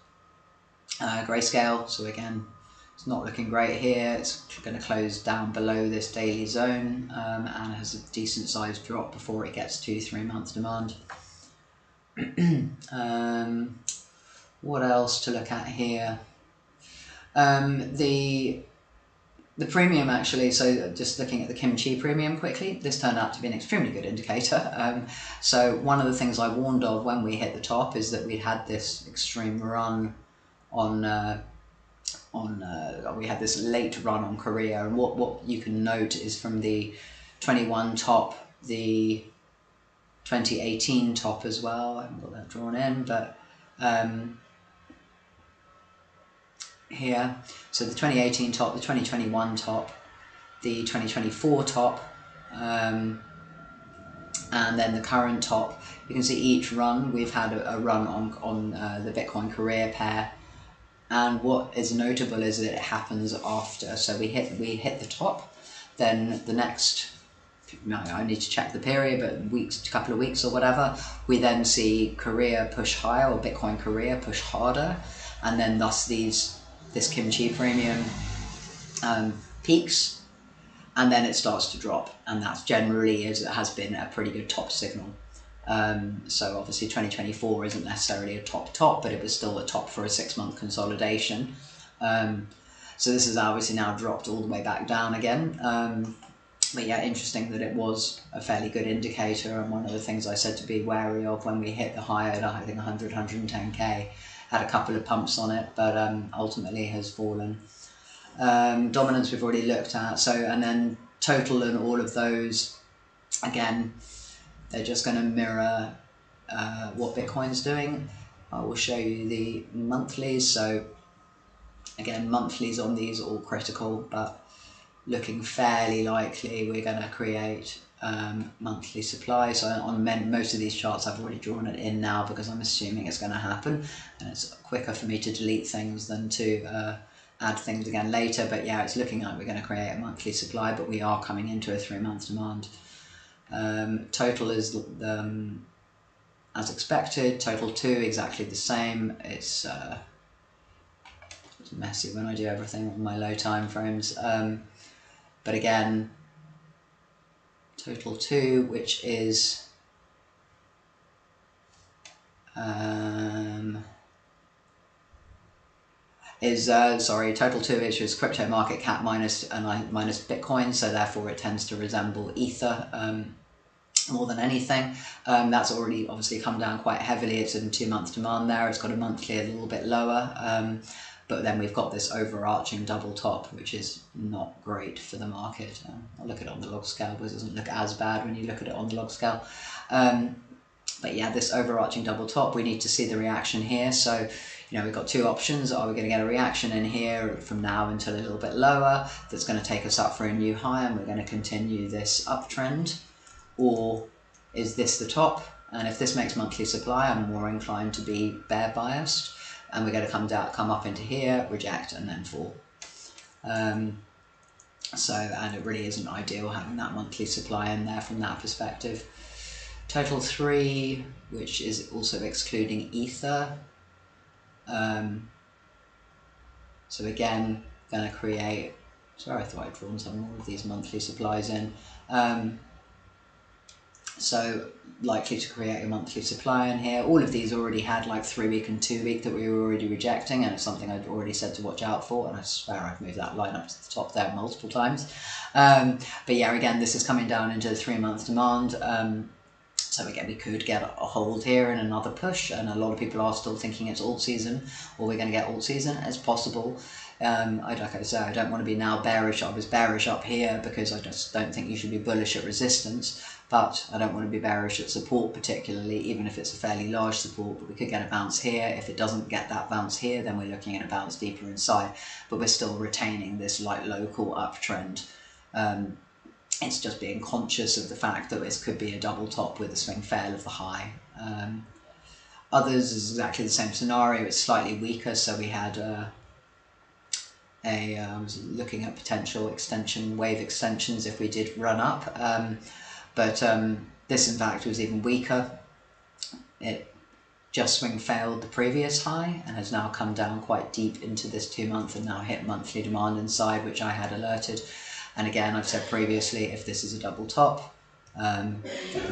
Grayscale, so again, it's not looking great here. It's going to close down below this daily zone, and has a decent sized drop before it gets to 3-month demand. What else to look at here? The premium actually, so just looking at the Kimchi Premium quickly, this turned out to be an extremely good indicator. So one of the things I warned of when we hit the top is that we'd had this extreme run we had this late run on Korea, and what you can note is from the 21 top, the 2018 top as well. I haven't got that drawn in, but here, so the 2018 top, the 2021 top, the 2024 top, and then the current top. You can see each run, we've had a run on the Bitcoin career pair, and what is notable is that it happens after. So we hit the top, then the next, I need to check the period, but couple of weeks or whatever, we then see career push higher, or Bitcoin career push harder, and then thus this Kimchi Premium peaks, and then it starts to drop, and that's generally has been a pretty good top signal. So obviously 2024 isn't necessarily a top, but it was still a top for a 6-month consolidation. So this has obviously now dropped all the way back down again. But yeah, interesting that it was a fairly good indicator, and one of the things I said to be wary of when we hit the high at, I think, 100, 110k, had a couple of pumps on it, but ultimately has fallen. Dominance we've already looked at, so, and then total and all of those, again, they're just going to mirror what Bitcoin's doing. I will show you the monthlies. So again, monthlies on these are all critical, but looking fairly likely we're going to create monthly supply. So on most of these charts I've already drawn it in now because I'm assuming it's going to happen, and it's quicker for me to delete things than to add things again later. But yeah, it's looking like we're going to create a monthly supply, but we are coming into a 3-month demand. Total is as expected. Total 2 exactly the same. It's messy when I do everything on my low time frames. But again, total 2, which is sorry, total 2, which is crypto market cap minus Bitcoin, so therefore it tends to resemble Ether more than anything. That's already obviously come down quite heavily. It's in 2-month demand there. It's got a monthly a little bit lower, but then we've got this overarching double top, which is not great for the market. I'll look at it on the log scale, but it doesn't look as bad when you look at it on the log scale. But yeah, this overarching double top, we need to see the reaction here. So, you know, we've got 2 options. Are we going to get a reaction in here from now until a little bit lower that's going to take us up for a new high, and we're going to continue this uptrend? Or is this the top? And if this makes monthly supply, I'm more inclined to be bear biased, and we're going to come up into here, reject, and then fall. And it really isn't ideal having that monthly supply in there from that perspective. Total 3, which is also excluding Ether. So again, going to create, sorry, I thought I'd drawn some more of these monthly supplies in. So likely to create a monthly supply in here. All of these already had like 3-week and 2-week that we were already rejecting, and it's something I'd already said to watch out for, and I swear I've moved that line up to the top there multiple times. But yeah, again, this is coming down into the 3-month demand. So again, we could get a hold here and another push, and a lot of people are still thinking it's alt season, or we're going to get alt season. It's possible. Like I said, I don't want to be now bearish. I was bearish up here because I just don't think you should be bullish at resistance, but I don't want to be bearish at support particularly, even if it's a fairly large support. But we could get a bounce here. If it doesn't get that bounce here, then we're looking at a bounce deeper inside, but we're still retaining this like local uptrend. It's just being conscious of the fact that this could be a double top with a swing fail of the high. Others is exactly the same scenario. It's slightly weaker, so we had I was looking at potential extension, wave extensions if we did run up, but this in fact was even weaker. It just swing failed the previous high and has now come down quite deep into this 2-month and now hit monthly demand inside, which I had alerted. And again, I've said previously, if this is a double top, then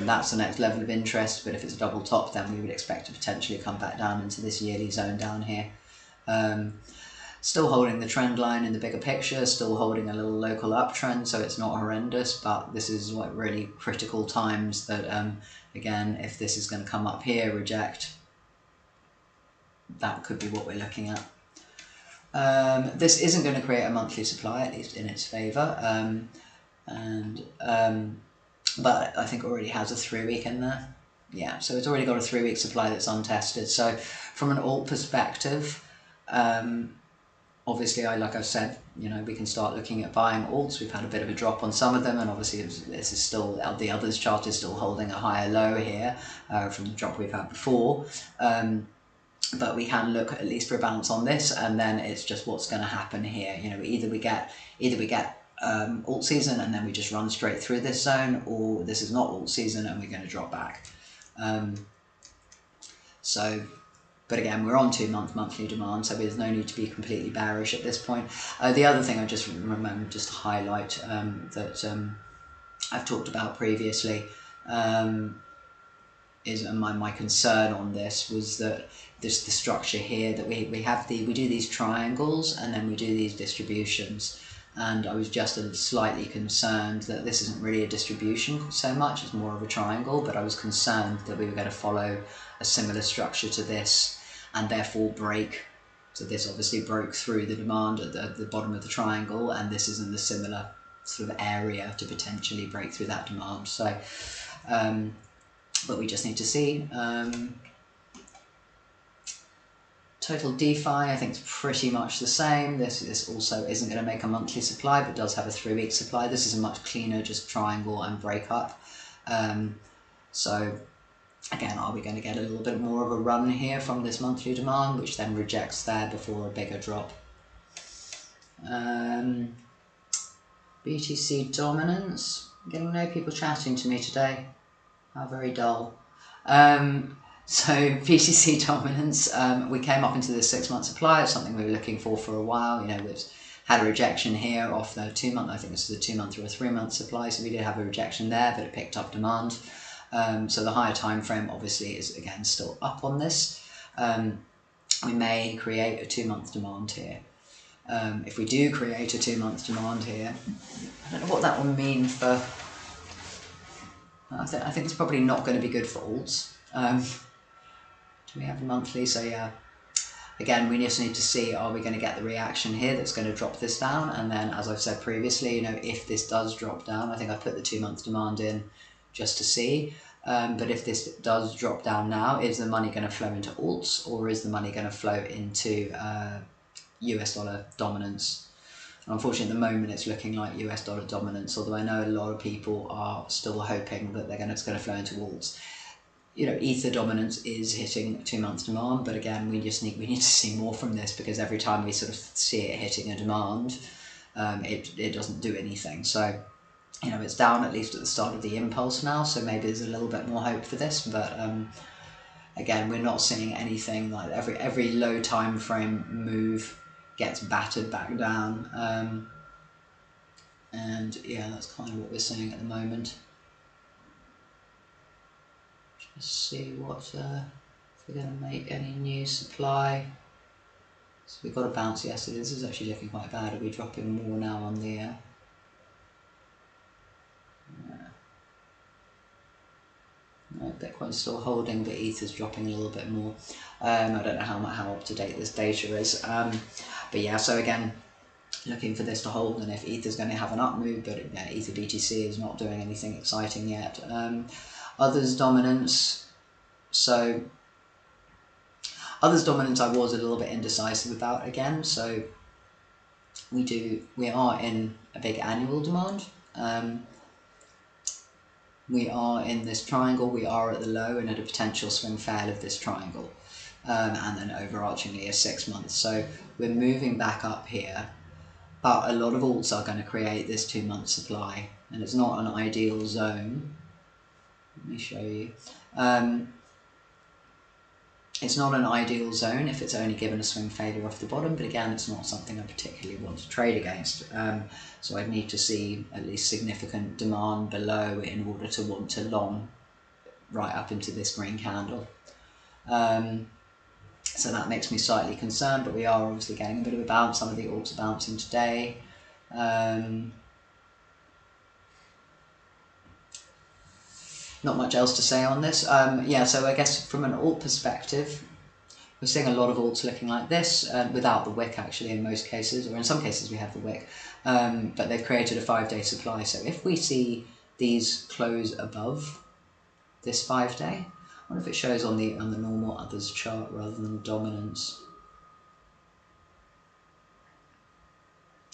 that's the next level of interest. But if it's a double top, then we would expect to potentially come back down into this yearly zone down here. Still holding the trend line in the bigger picture, still holding a little local uptrend, so it's not horrendous, but this is like really critical times that, again, if this is going to come up here, reject, that could be what we're looking at. This isn't going to create a monthly supply, at least in its favour, but I think already has a 3-week in there. yeah, so it's already got a 3-week supply that's untested. So from an alt perspective, obviously, like I've said, you know, we can start looking at buying alts. We've had a bit of a drop on some of them, and obviously this is still, the others chart is still holding a higher low here from the drop we've had before. But we can look at least for a bounce on this, and then it's just what's going to happen here. You know, either we get alt season and then we just run straight through this zone, or this is not alt season and we're going to drop back. But again, we're on 2-month monthly demand, so there's no need to be completely bearish at this point. The other thing I just remember just to highlight that I've talked about previously is my concern on this was that the structure here that we do these triangles and then we do these distributions, and I was just slightly concerned that this isn't really a distribution so much, it's more of a triangle, but I was concerned that we were going to follow a similar structure to this and therefore break. So this obviously broke through the demand at the bottom of the triangle, and this is in the similar sort of area to potentially break through that demand. So but we just need to see. TOTALDEFI, I think, is pretty much the same. This also isn't going to make a monthly supply, but does have a 3-week supply. This is a much cleaner, just triangle and break up. So again, are we going to get a little bit more of a run here from this monthly demand, which then rejects there before a bigger drop? BTC dominance. I'm getting no people chatting to me today. How very dull. So BTC dominance, we came up into this 6-month supply. It's something we were looking for a while. You know, we've had a rejection here off the 2-month. I think this is a 2-month or a 3-month supply. So we did have a rejection there, but it picked up demand. So the higher time frame obviously is again still up on this. We may create a 2-month demand here. If we do create a 2-month demand here, I don't know what that will mean for. I think it's probably not going to be good for alts. Do we have a monthly? So yeah, again, we just need to see, are we going to get the reaction here that's going to drop this down? And then, as I've said previously, you know, if this does drop down, I think I put the 2-month demand in just to see. But if this does drop down now, is the money going to flow into alts, or is the money going to flow into US dollar dominance? And unfortunately, at the moment, it's looking like US dollar dominance, although I know a lot of people are still hoping that it's going to flow into alts. You know, Ether dominance is hitting 2-month demand, but again, we need to see more from this, because every time we sort of see it hitting a demand, it doesn't do anything. So, you know, it's down at least at the start of the impulse now, so maybe there's a little bit more hope for this, but again, we're not seeing anything. Like every low time frame move gets battered back down, and yeah, that's kind of what we're seeing at the moment. Just see what if we're going to make any new supply. So we got a bounce yesterday. This is actually looking quite bad. Are we dropping more now on the no, Bitcoin's still holding, but Ether's dropping a little bit more. I don't know how up to date this data is, but yeah. So again, looking for this to hold, and if Ether's going to have an up move, but yeah, Ether BTC is not doing anything exciting yet. Others dominance. So others dominance, I was a little bit indecisive about again. So we are in a big annual demand. We are in this triangle, we are at the low and at a potential swing fail of this triangle, and then overarchingly a 6 months. So we're moving back up here, but a lot of alts are going to create this 2-month supply, and it's not an ideal zone. Let me show you. It's not an ideal zone if it's only given a swing failure off the bottom, but again, it's not something I particularly want to trade against. So I'd need to see at least significant demand below in order to want to long right up into this green candle. So that makes me slightly concerned, but we are obviously getting a bit of a bounce. Some of the alts are bouncing today. Not much else to say on this. Yeah, so I guess from an alt perspective, we're seeing a lot of alts looking like this, without the wick actually in most cases, or in some cases we have the wick, but they've created a 5-day supply. So if we see these close above this 5-day, wonder if it shows on the normal others chart rather than dominance.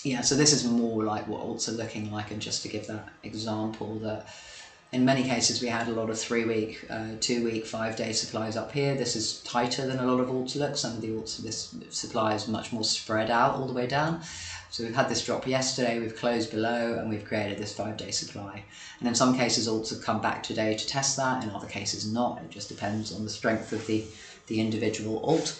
Yeah, so this is more like what alts are looking like, and just to give that example, that in many cases we had a lot of 3-week, 2-week, 5-day supplies up here. This is tighter than a lot of alts look. Some of the alts, this supply is much more spread out all the way down. So we've had this drop yesterday, we've closed below, and we've created this 5-day supply. And in some cases alts have come back today to test that, in other cases not. It just depends on the strength of the individual alt.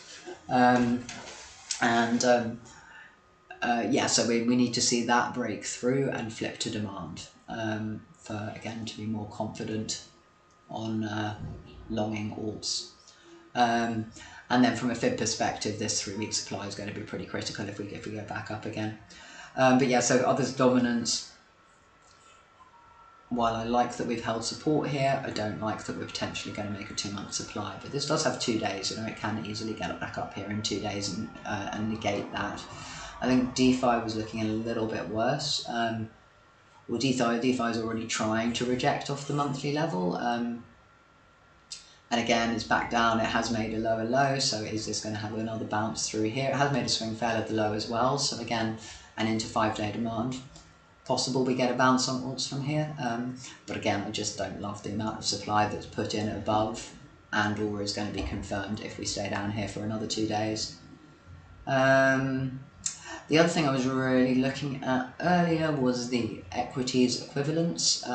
Yeah, so we need to see that break through and flip to demand for, again, to be more confident on longing alts. And then from a fib perspective, this 3-week supply is going to be pretty critical if we go back up again. But yeah, so others dominance. While I like that we've held support here, I don't like that we're potentially going to make a 2-month supply. But this does have 2 days, you know, it can easily get it back up here in 2 days and negate that. I think DeFi was looking a little bit worse. Well, DeFi is already trying to reject off the monthly level. And again, it's back down, it has made a lower low, so is this going to have another bounce through here? It has made a swing fail at the low as well, so again, and into 5-day demand. Possible we get a bounce on alts from here, but again, I just don't love the amount of supply that's put in above and or is going to be confirmed if we stay down here for another 2 days. The other thing I was really looking at earlier was the equities equivalents.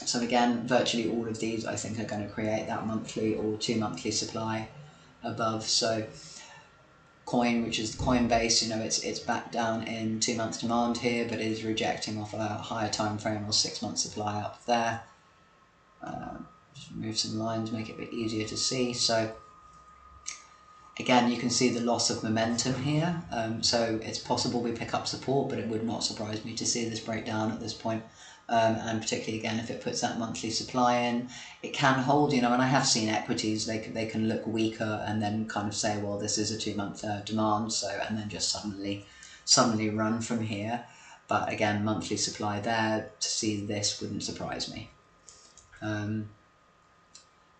So again, virtually all of these I think are going to create that monthly or 2-monthly supply above. So coin, which is Coinbase, you know, it's back down in 2-month demand here, but is rejecting off a higher time frame or 6-month supply up there. Just move some lines, make it a bit easier to see. So again, you can see the loss of momentum here, so it's possible we pick up support, but it would not surprise me to see this break down at this point. And particularly again, if it puts that monthly supply in, it can hold, you know, and I have seen equities, they can look weaker and then kind of say, well, this is a 2-month demand, so, and then just suddenly run from here. But again, monthly supply there, to see this wouldn't surprise me.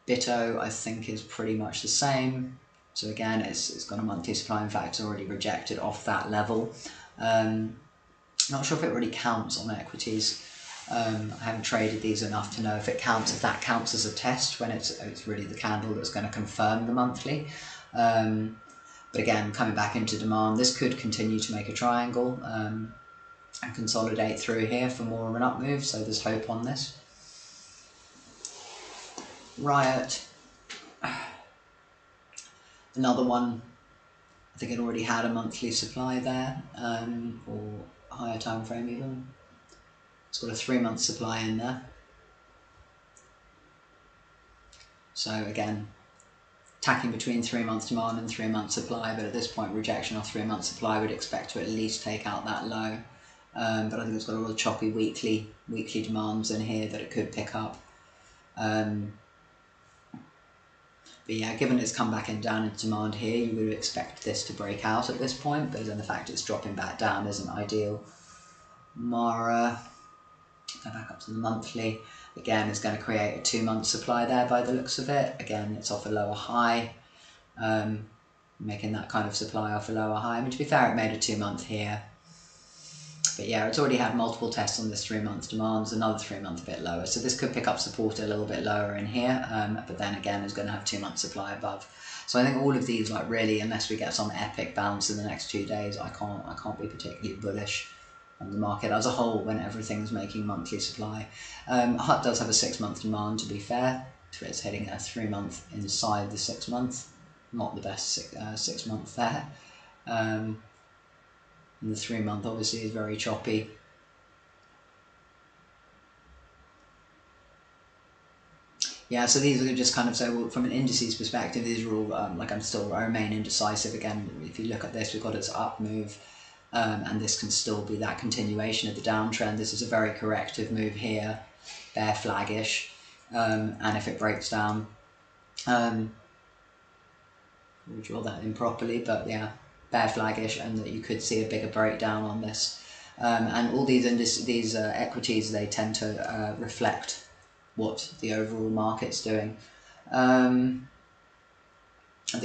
BITO, I think, is pretty much the same. So again, it's got a monthly supply, in fact, it's already rejected off that level. Not sure if it really counts on equities. I haven't traded these enough to know if that counts as a test when it's really the candle that's going to confirm the monthly. But again, coming back into demand, this could continue to make a triangle and consolidate through here for more of an up move, so there's hope on this. RIOT, another one, I think it already had a monthly supply there, or higher time frame even. It's got a 3-month supply in there. So again, tacking between 3-month demand and 3-month supply, but at this point rejection of 3-month supply would expect to at least take out that low. But I think it's got a real choppy weekly demands in here that it could pick up. But yeah, given it's come back in down into demand here, you would expect this to break out at this point, but then the fact it's dropping back down isn't ideal. Mara, go back up to the monthly, again is going to create a 2-month supply there by the looks of it. Again, it's off a lower high, making that kind of supply off a lower high. I mean, to be fair, it made a 2-month here. But yeah, it's already had multiple tests on this 3-month demands, another 3-month a bit lower. So this could pick up support a little bit lower in here, but then again is going to have 2-month supply above. So I think all of these, like really, unless we get some epic bounce in the next 2 days, I can't be particularly bullish on the market as a whole when everything's making monthly supply. HUT does have a 6-month demand, to be fair, so it's hitting a 3-month inside the 6-month. Not the best 6-month there. And the 3-month obviously is very choppy. Yeah, so these are just kind of, so from an indices perspective, these are all, like I remain indecisive. Again, if you look at this, we've got its up move, and this can still be that continuation of the downtrend. This is a very corrective move here, bear flaggish, and if it breaks down, we'll draw that in properly, but yeah, bear flaggish, and that you could see a bigger breakdown on this. And all these equities, they tend to reflect what the overall market's doing. The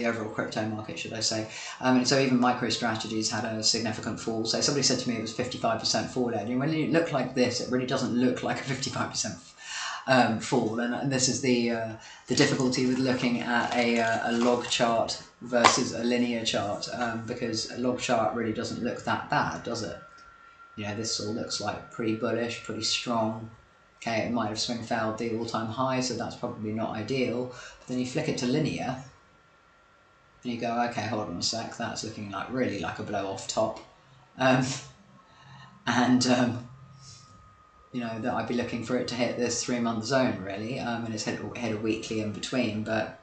overall crypto market, should I say. And so even MicroStrategy's had a significant fall. So somebody said to me it was 55% fall there. And when you look like this, it really doesn't look like a 55% fall. And this is the difficulty with looking at a log chart versus a linear chart, because a log chart really doesn't look that bad, does it? You know, this all looks like pretty bullish, pretty strong. Okay, it might have swing failed the all-time high, so that's probably not ideal. But then you flick it to linear, and you go, okay, hold on a sec, that's looking like really like a blow off top. You know, that I'd be looking for it to hit this 3-month zone really, and it's hit a weekly in between, but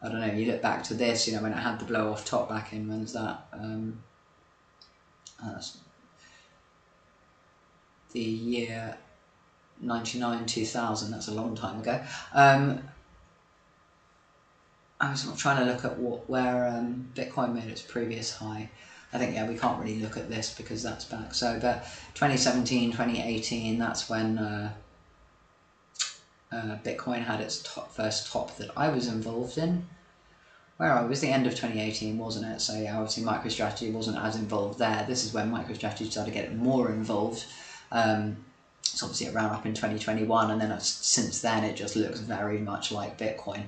I don't know, you look back to this, you know, when it had the blow off top back in, when's that? The year 99, 2000, that's a long time ago. I was trying to look at where Bitcoin made its previous high. I think, yeah, we can't really look at this because that's back. So, but 2017, 2018, that's when Bitcoin had its first top that I was involved in. Where it was the end of 2018, wasn't it? So yeah, obviously MicroStrategy wasn't as involved there. This is when MicroStrategy started to get more involved. It's obviously it ran up in 2021, and then since then it just looks very much like Bitcoin.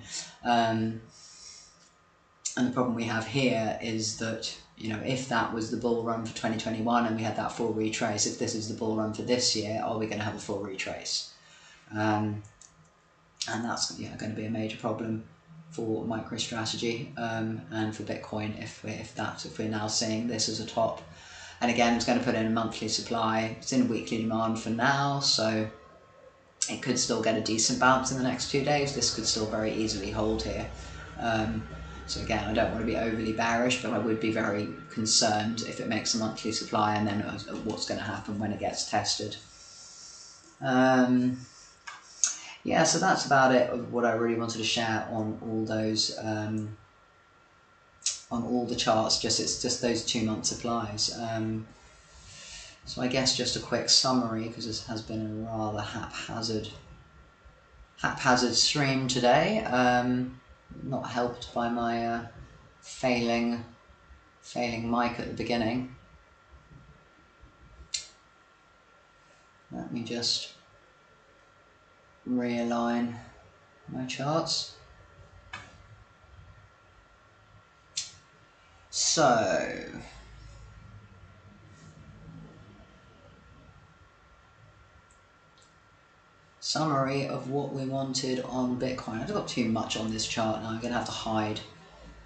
And the problem we have here is that, you know, if that was the bull run for 2021 and we had that full retrace, if this is the bull run for this year, are we going to have a full retrace? And that's, you know, going to be a major problem for MicroStrategy and for Bitcoin if we're now seeing this as a top. And again, it's going to put in a monthly supply. It's in weekly demand for now, so it could still get a decent bounce in the next 2 days. This could still very easily hold here. So again, I don't want to be overly bearish, but I would be very concerned if it makes a monthly supply and then what's going to happen when it gets tested. Yeah, so that's about it of what I really wanted to share on all those, on all the charts. It's just those 2-month supplies. So I guess just a quick summary, because this has been a rather haphazard stream today. Not helped by my failing mic at the beginning. Let me just realign my charts. So summary of what we wanted on Bitcoin. I've got too much on this chart now. I'm going to have to hide.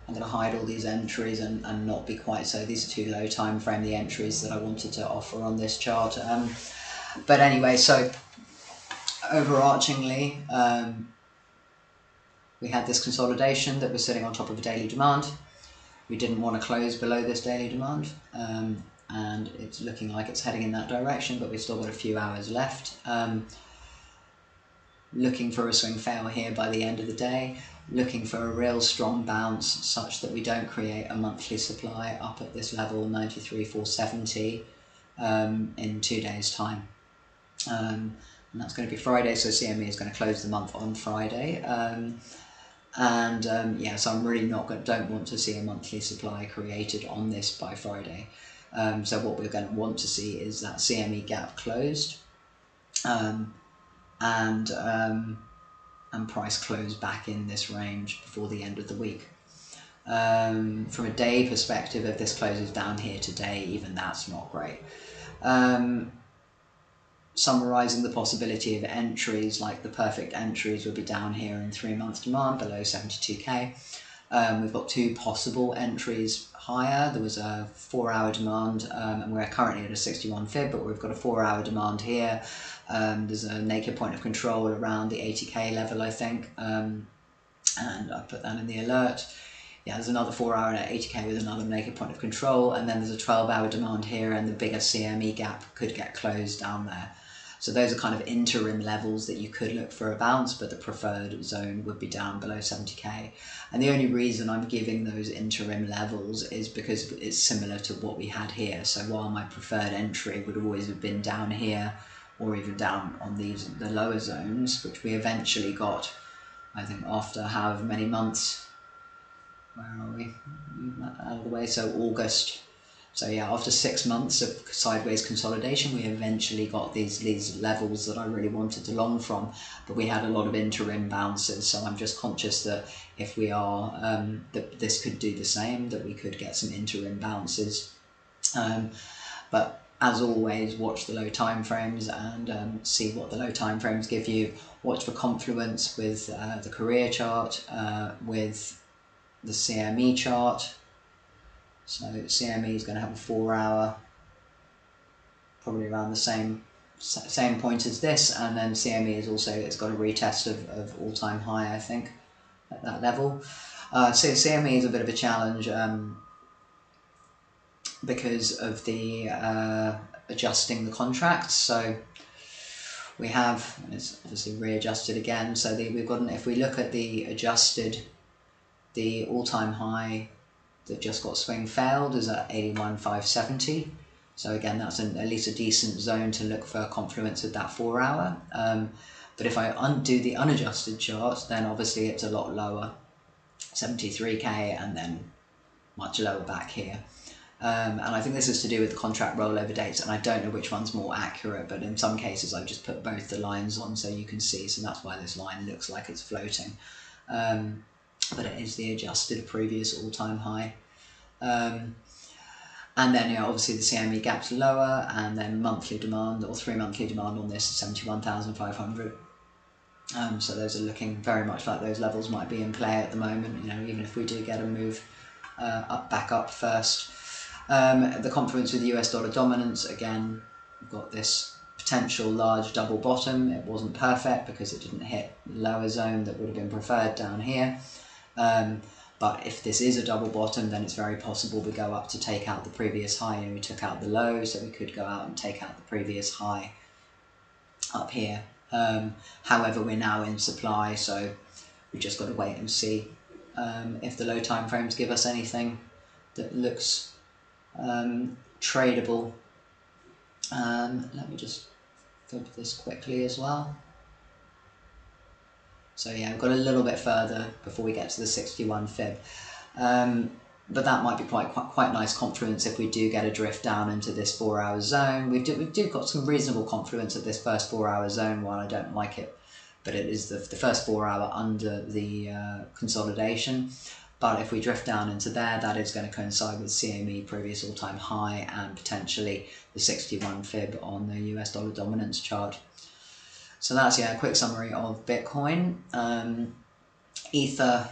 I'm going to hide all these entries and not be quite so. These are too low time frame, the entries that I wanted to offer on this chart. But anyway, so overarchingly, we had this consolidation that was sitting on top of a daily demand. We didn't want to close below this daily demand, and it's looking like it's heading in that direction, but we've still got a few hours left. Looking for a swing fail here by the end of the day, looking for a real strong bounce such that we don't create a monthly supply up at this level, 93,470, in 2 days' time. And that's going to be Friday, so CME is going to close the month on Friday. Yeah, so I'm really don't want to see a monthly supply created on this by Friday. So what we're going to want to see is that CME gap closed, and price close back in this range before the end of the week. From a day perspective, if this closes down here today, even that's not great. Summarizing the possibility of entries, like the perfect entries would be down here in 3-month demand below 72k. We've got 2 possible entries higher. There was a 4-hour demand, and we're currently at a 61 fib, but we've got a 4-hour demand here. There's a naked point of control around the 80k level, I think, and I put that in the alert. Yeah, there's another 4-hour at 80k with another naked point of control, and then there's a 12-hour demand here, and the bigger CME gap could get closed down there. So those are kind of interim levels that you could look for a bounce, but the preferred zone would be down below 70k. And the only reason I'm giving those interim levels is because it's similar to what we had here. So while my preferred entry would always have been down here, or even down on the lower zones, which we eventually got I think after however many months, where are we, out of the way, so August. So yeah, after 6 months of sideways consolidation, we eventually got these levels that I really wanted to long from, but we had a lot of interim bounces. So I'm just conscious that if we are, that this could do the same, that we could get some interim bounces. But as always, watch the low time frames and see what the low time frames give you. Watch for confluence with the Korea chart, with the CME chart. So CME is going to have a 4 hour, probably around the same point as this, and then CME is also, it's got a retest of all-time high, I think, at that level. So CME is a bit of a challenge because of the adjusting the contracts. So we have, and it's obviously readjusted again. So we've got, if we look at the adjusted, the all-time high that just got swing failed is at 81,570. So again, that's at least a decent zone to look for confluence at that 4 hour. But if I undo the unadjusted chart, then obviously it's a lot lower, 73k, and then much lower back here. And I think this is to do with the contract rollover dates, and I don't know which one's more accurate, but in some cases I've just put both the lines on so you can see, so that's why this line looks like it's floating. But it is the adjusted previous all-time high. And then, obviously the CME gap's lower, and then monthly demand, or 3 monthly demand on this is 71,500. So those are looking very much like those levels might be in play at the moment, even if we do get a move back up first. The confluence with US dollar dominance, again, we've got this potential large double bottom. It wasn't perfect because it didn't hit the lower zone that would have been preferred down here. But if this is a double bottom, then it's very possible we go up to take out the previous high, and we took out the low, so we could go out and take out the previous high up here. However, we're now in supply, so we've just got to wait and see if the low time frames give us anything that looks tradable. Let me just go to this quickly as well. So yeah, we've got a little bit further before we get to the 61 fib. But that might be quite nice confluence if we do get a drift down into this 4 hour zone. We do got some reasonable confluence at this first 4 hour zone, while I don't like it. But it is the first 4 hour under the consolidation. But if we drift down into there, that is going to coincide with CME previous all-time high and potentially the 61 fib on the US dollar dominance chart. So that's, a quick summary of Bitcoin. Ether,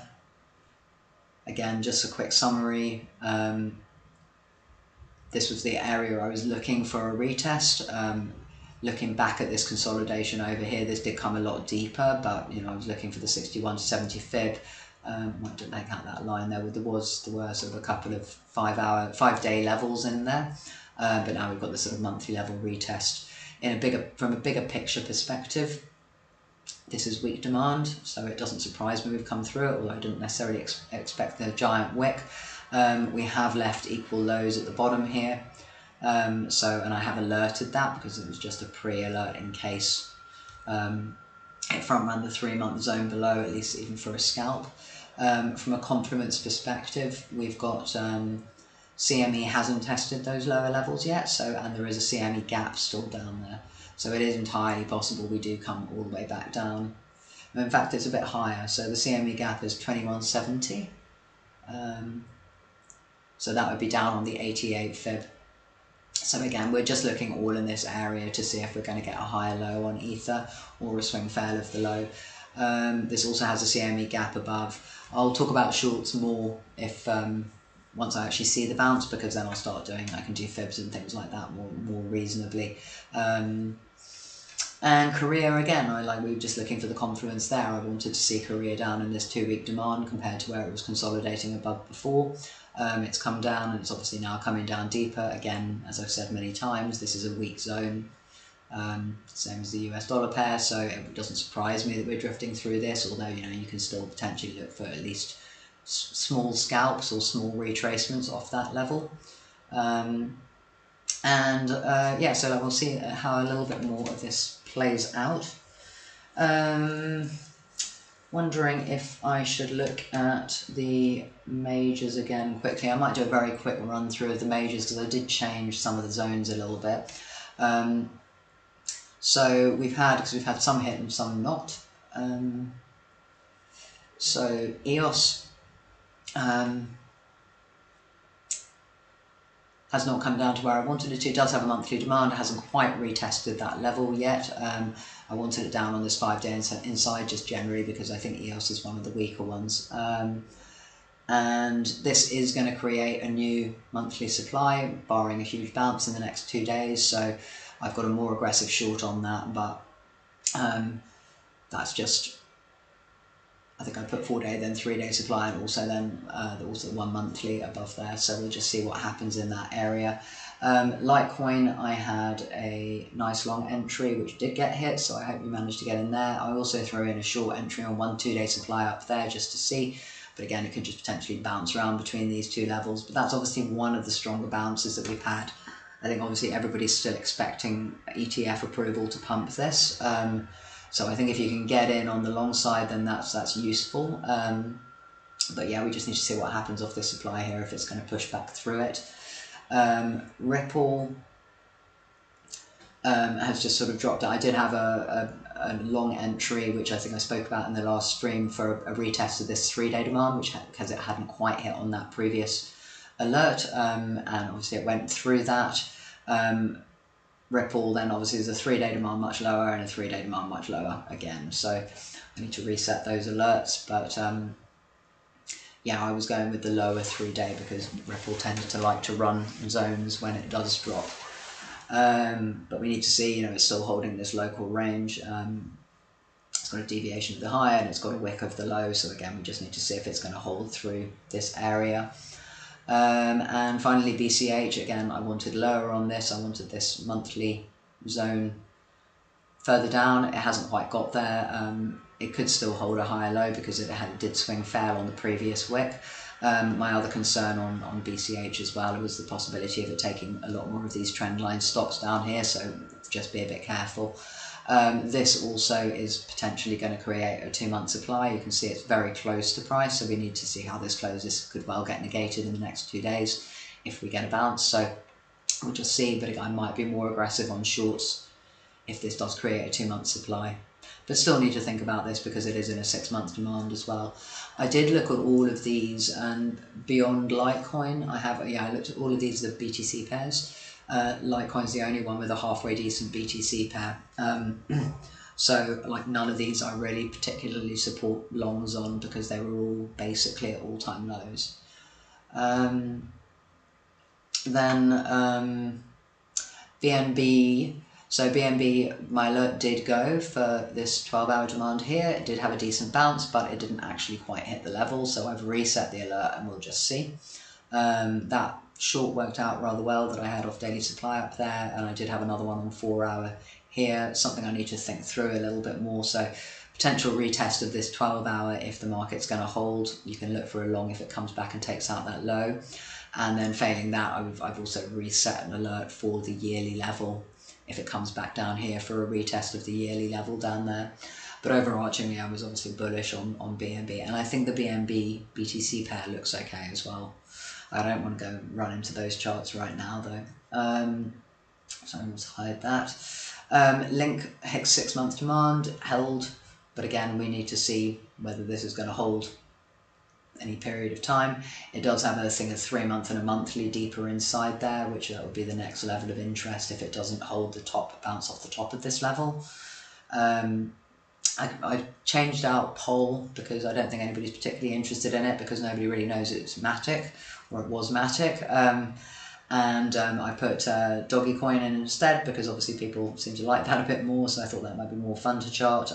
again, just a quick summary. This was the area I was looking for a retest. Looking back at this consolidation over here, this did come a lot deeper, but I was looking for the 61 to 70 fib. I didn't take out that line there. There were sort of a couple of 5 day levels in there, but now we've got the sort of monthly level retest. From a bigger picture perspective, this is weak demand, so it doesn't surprise me we've come through it, although I didn't necessarily expect the giant wick. We have left equal lows at the bottom here, and I have alerted that because it was just a pre-alert in case it front ran the 3 month zone below, at least even for a scalp. From a confluence perspective, we've got CME hasn't tested those lower levels yet, and there is a CME gap still down there. So it is entirely possible we do come all the way back down. And in fact, it's a bit higher. So the CME gap is 2170. So that would be down on the 88 fib. So again, we're just looking all in this area to see if we're going to get a higher low on Ether or a swing fail of the low. This also has a CME gap above. I'll talk about shorts more if once I actually see the bounce, because then I can do fibs and things like that more reasonably. And Korea, again, we were just looking for the confluence there. I wanted to see Korea down in this 2 week demand compared to where it was consolidating above before. It's come down, and it's obviously now coming down deeper. Again, as I've said many times, this is a weak zone, same as the US dollar pair, so it doesn't surprise me that we're drifting through this, although you can still potentially look for at least small scalps or small retracements off that level. So we'll see how a little bit more of this plays out. Wondering if I should look at the majors again quickly. I might do a very quick run through of the majors because I did change some of the zones a little bit. So we've had some hit and some not. So EOS has not come down to where I wanted it to. It does have a monthly demand. It hasn't quite retested that level yet. I wanted it down on this 5-day inside just generally because I think EOS is one of the weaker ones. And this is going to create a new monthly supply, barring a huge bounce in the next 2 days. So I've got a more aggressive short on that, but that's just, I think I put 4-day, then 3-day supply, and also then also 1 monthly above there. So we'll just see what happens in that area. Litecoin, I had a nice long entry which did get hit, so I hope you managed to get in there. I also throw in a short entry on 1 2-day supply up there just to see, but again it could just potentially bounce around between these two levels. But that's obviously one of the stronger bounces that we've had. I think obviously everybody's still expecting ETF approval to pump this. So I think if you can get in on the long side, then that's useful. But yeah, we just need to see what happens off this supply here, if it's going to push back through it. Ripple has just sort of dropped out. I did have a long entry, which I think I spoke about in the last stream, for a retest of this 3-day demand, because it hadn't quite hit on that previous alert, and obviously it went through that. Ripple then obviously is a 3-day demand much lower and a 3-day demand much lower again, so I need to reset those alerts. But yeah, I was going with the lower 3-day because Ripple tended to like to run zones when it does drop. But we need to see, it's still holding this local range. It's got a deviation of the high and it's got a wick of the low, so again we just need to see if it's going to hold through this area. And finally BCH, again I wanted lower on this. I wanted this monthly zone further down. It hasn't quite got there. It could still hold a higher low because it did swing fair on the previous wick. My other concern on BCH as well was the possibility of it taking a lot more of these trendline stocks down here, so just be a bit careful. This also is potentially going to create a 2-month supply. You can see it's very close to price, so we need to see how this closes. Could well get negated in the next 2 days if we get a bounce, so we'll just see. But I might be more aggressive on shorts if this does create a 2-month supply. But still need to think about this because it is in a 6-month demand as well. I did look at all of these, and beyond Litecoin, I looked at all of these, the BTC pairs. Litecoin's the only one with a halfway decent BTC pair. So like none of these I really particularly support longs on because they were all basically at all-time lows. Then BNB. So BNB, my alert did go for this 12-hour demand here. It did have a decent bounce, but it didn't actually quite hit the level, so I've reset the alert and we'll just see. That short worked out rather well that I had off daily supply up there, and I did have another one on 4-hour here. Something I need to think through a little bit more. So potential retest of this 12-hour if the market's going to hold. You can look for a long if it comes back and takes out that low. And then failing that, I've also reset an alert for the yearly level if it comes back down here for a retest of the yearly level down there. But overarchingly, I was obviously bullish on BNB, and I think the BNB BTC pair looks okay as well. I don't want to go run into those charts right now though. So let's hide that. Link Hicks 6-month demand held, but again we need to see whether this is going to hold any period of time. It does have a thing of 3-month and a monthly deeper inside there, which that would be the next level of interest if it doesn't hold the top, bounce off the top of this level. I changed out Pole because I don't think anybody's particularly interested in it because nobody really knows it's Matic, or it was Matic. I put Dogecoin in instead because obviously people seem to like that a bit more, so I thought that might be more fun to chart.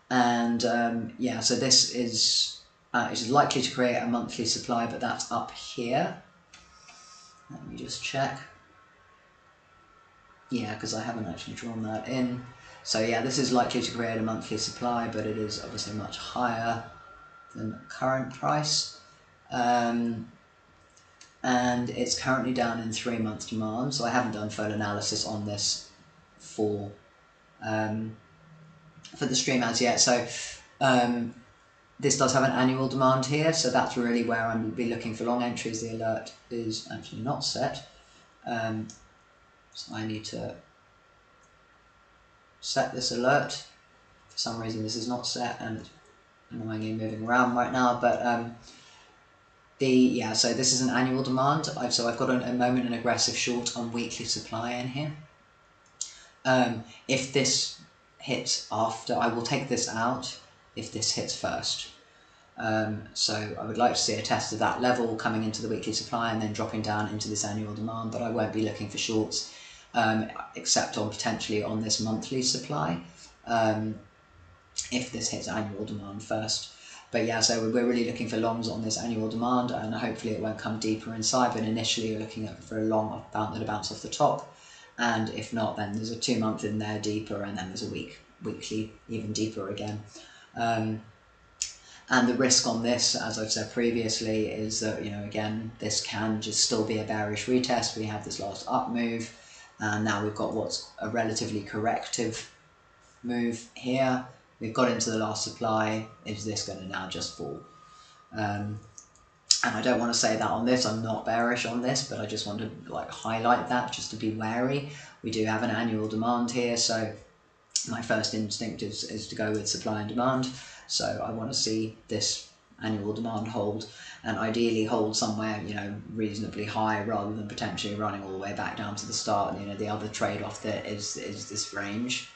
Yeah, so this is it is likely to create a monthly supply, but that's up here. Let me just check. Yeah, because I haven't actually drawn that in. So yeah, this is likely to create a monthly supply, but it is obviously much higher than the current price. And it's currently down in 3-month demand, so I haven't done full analysis on this for the stream as yet. So This does have an annual demand here, so that's really where I'm be looking for long entries. The alert is actually not set, so I need to set this alert. For some reason this is not set and it's annoyingly moving around right now, but so this is an annual demand. So I've got a moment an aggressive short on weekly supply in here. If this hits after, I will take this out if this hits first. So I would like to see a test of that level coming into the weekly supply and then dropping down into this annual demand, but I won't be looking for shorts except on potentially on this monthly supply if this hits annual demand first. But yeah, so we're really looking for longs on this annual demand, and hopefully it won't come deeper inside, but initially you're looking for a long that'll bounce off the top, and if not, then there's a 2 month in there deeper, and then there's a weekly even deeper again. And the risk on this, as I've said previously, is that, you know, again, this can just still be a bearish retest. We have this last up move, and now we've got what's a relatively corrective move here. We've got into the last supply. Is this going to now just fall? And I don't want to say that on this. I'm not bearish on this, but I just want to like highlight that just to be wary. We do have an annual demand here, so my first instinct is to go with supply and demand. So I want to see this annual demand hold, and ideally hold somewhere, you know, reasonably high rather than potentially running all the way back down to the start. You know, the other trade-off there is this range.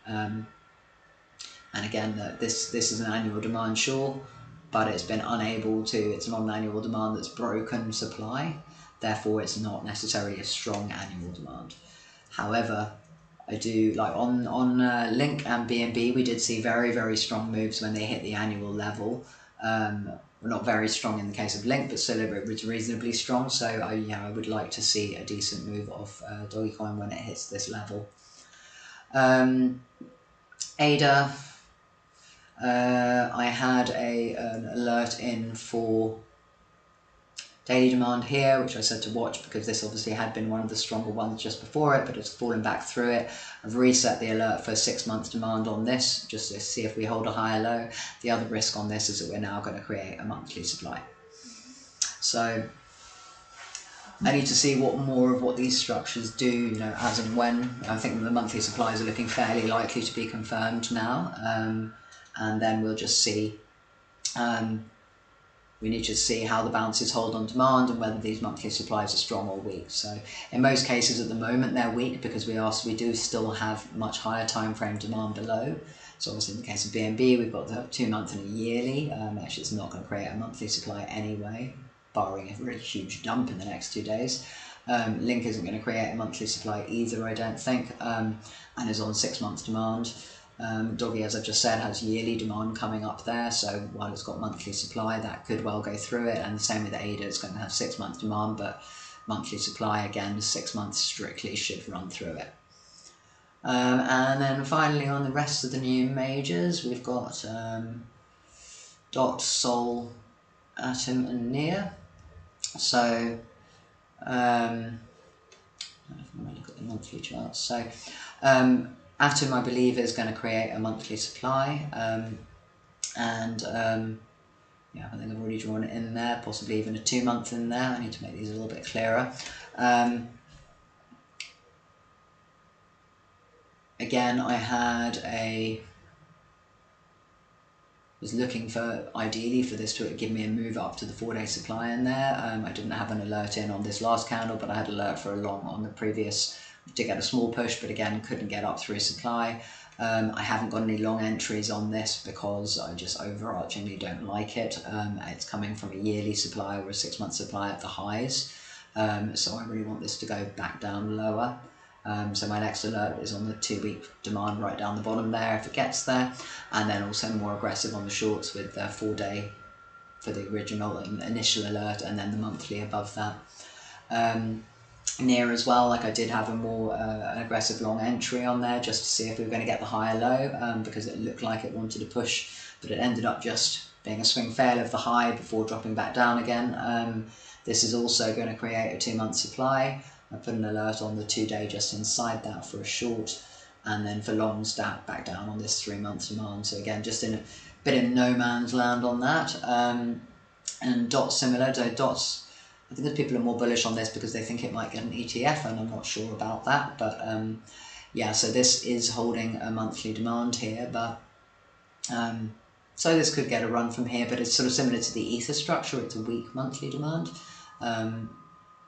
And again, this is an annual demand, sure, but it's been unable to, it's not an annual demand that's broken supply, therefore it's not necessarily a strong annual demand. However, I do, like on Link and BNB, we did see very, very strong moves when they hit the annual level. Well, not very strong in the case of Link, but still it was reasonably strong, so I would like to see a decent move off Dogecoin when it hits this level. ADA, I had an alert in for daily demand here, which I said to watch because this obviously had been one of the stronger ones just before it, but it's fallen back through it. I've reset the alert for 6 months demand on this, just to see if we hold a higher low. The other risk on this is that we're now going to create a monthly supply. So I need to see what more of what these structures do, you know, as and when. I think the monthly supplies are looking fairly likely to be confirmed now, and then we'll just see. We need to see how the bounces hold on demand and whether these monthly supplies are strong or weak. So in most cases at the moment they're weak because we do still have much higher time frame demand below. So obviously in the case of BNB we've got the 2 month and a yearly. Actually it's not going to create a monthly supply anyway, barring a really huge dump in the next 2 days. Link isn't going to create a monthly supply either, I don't think, and is on 6 months demand. Doggy, as I've just said, has yearly demand coming up there, so while it's got monthly supply, that could well go through it, and the same with ADA, it's going to have 6 month demand, but monthly supply, again, 6 months strictly should run through it. And then finally on the rest of the new majors, we've got DOT, SOL, Atom and NEAR. So, I'm going to look at the monthly charts. So, Atom, I believe, is going to create a monthly supply, yeah, I think I've already drawn it in there, possibly even a 2 month in there. I need to make these a little bit clearer. Again, I was looking for, ideally, for this to give me a move up to the 4 day supply in there. I didn't have an alert in on this last candle, but I had alert for a long on the previous. Did get a small push, but again couldn't get up through supply. I haven't got any long entries on this because I just overarchingly don't like it. It's coming from a yearly supply or a 6 month supply at the highs, so I really want this to go back down lower. So my next alert is on the 2 week demand right down the bottom there if it gets there, and then also more aggressive on the shorts with the 4 day for the original initial alert, and then the monthly above that. NEAR as well, like I did have a more an aggressive long entry on there just to see if we were going to get the higher low, because it looked like it wanted to push, but it ended up just being a swing fail of the high before dropping back down again. This is also going to create a 2 month supply. I put an alert on the 2 day just inside that for a short, and then for longs back down on this 3 month demand. So again, just in bit in no man's land on that. And DOT's similar, though DOT's, I think that people are more bullish on this because they think it might get an ETF, and I'm not sure about that. But yeah, so this is holding a monthly demand here, but so this could get a run from here, but it's sort of similar to the Ether structure. It's a weak monthly demand.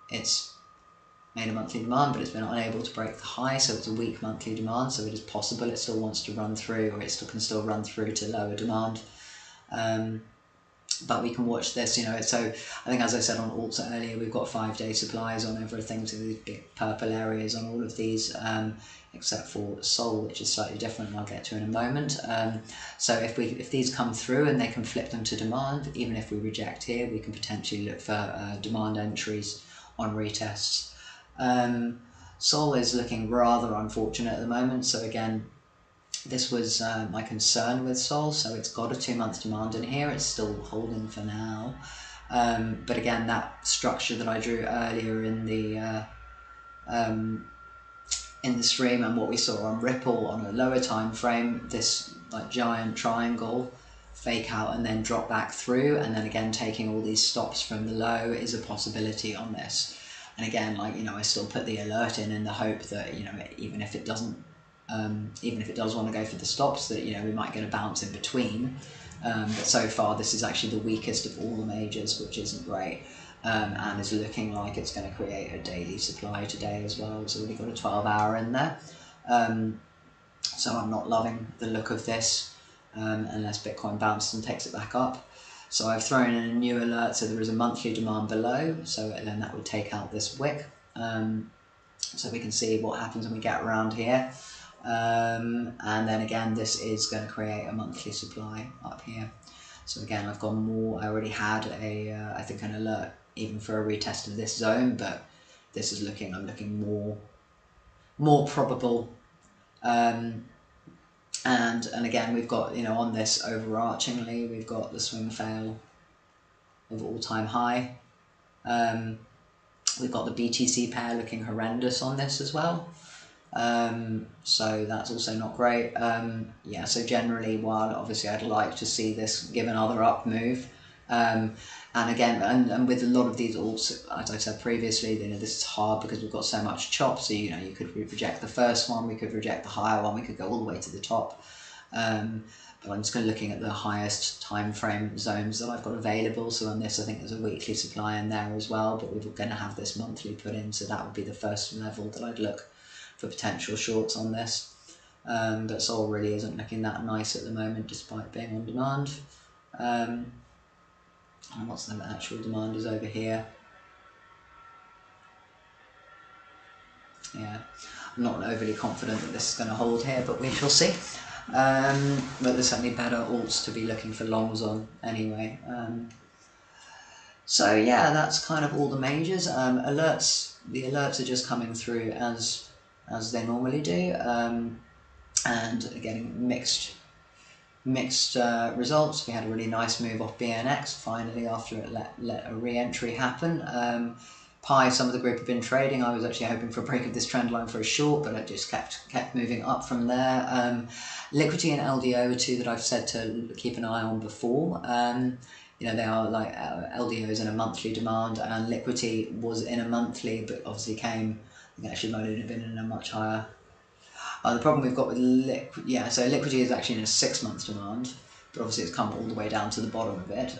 It's made a monthly demand, but it's been unable to break the high, so it's a weak monthly demand. So it is possible it still wants to run through, or it still can still run through to lower demand. But we can watch this, you know. So I think, as I said on alts earlier, we've got 5-day supplies on everything, so these big purple areas on all of these, except for Sol, which is slightly different, and I'll get to in a moment. So if these come through and they can flip them to demand, even if we reject here, we can potentially look for demand entries on retests. Sol is looking rather unfortunate at the moment, so again, this was my concern with Sol. So it's got a 2-month demand in here, it's still holding for now, but again, that structure that I drew earlier in the stream, and what we saw on Ripple on a lower time frame, this like giant triangle fake out and then drop back through, and then again taking all these stops from the low is a possibility on this. And again, like, you know, I still put the alert in the hope that, you know, even if it doesn't, even if it does want to go for the stops, that, you know, we might get a bounce in between. But so far this is actually the weakest of all the majors, which isn't great, and is looking like it's going to create a daily supply today as well. So we've got a 12-hour in there. So I'm not loving the look of this, unless Bitcoin bounces and takes it back up. So I've thrown in a new alert, so there is a monthly demand below, so then that would take out this wick. So we can see what happens when we get around here. And then again, this is going to create a monthly supply up here. So again, I've gone more, I already had I think an alert even for a retest of this zone, but this is looking, I'm looking more probable. And again, we've got, you know, on this overarchingly, we've got the swing fail of all-time high. We've got the BTC pair looking horrendous on this as well. So that's also not great. Yeah, so generally, while obviously I'd like to see this give another up move, and again, and with a lot of these alts, as I said previously, you know, this is hard because we've got so much chop. So, you know, you could reject the first one, we could reject the higher one, we could go all the way to the top. But I'm just going to looking at the highest time frame zones that I've got available. So on this, I think there's a weekly supply in there as well, but we're going to have this monthly put in, so that would be the first level that I'd look for potential shorts on this. But Sol really isn't looking that nice at the moment, despite being on demand. And what's the actual demand is over here. Yeah, I'm not overly confident that this is going to hold here, but we shall see. But there's certainly better alts to be looking for longs on anyway. So yeah, that's kind of all the majors. Alerts, the alerts are just coming through as they normally do, and getting mixed results. We had a really nice move off BNX finally after it let a re-entry happen. Pi, some of the group have been trading. I was actually hoping for a break of this trend line for a short, but it just kept moving up from there. Liquidity and LDO are two that I've said to keep an eye on before. You know, they are like LDO is in a monthly demand, and Liquidity was in a monthly, but obviously came, I think actually might have been in a much higher. The problem we've got with so Liquidity is actually in a 6-month demand, but obviously it's come all the way down to the bottom of it.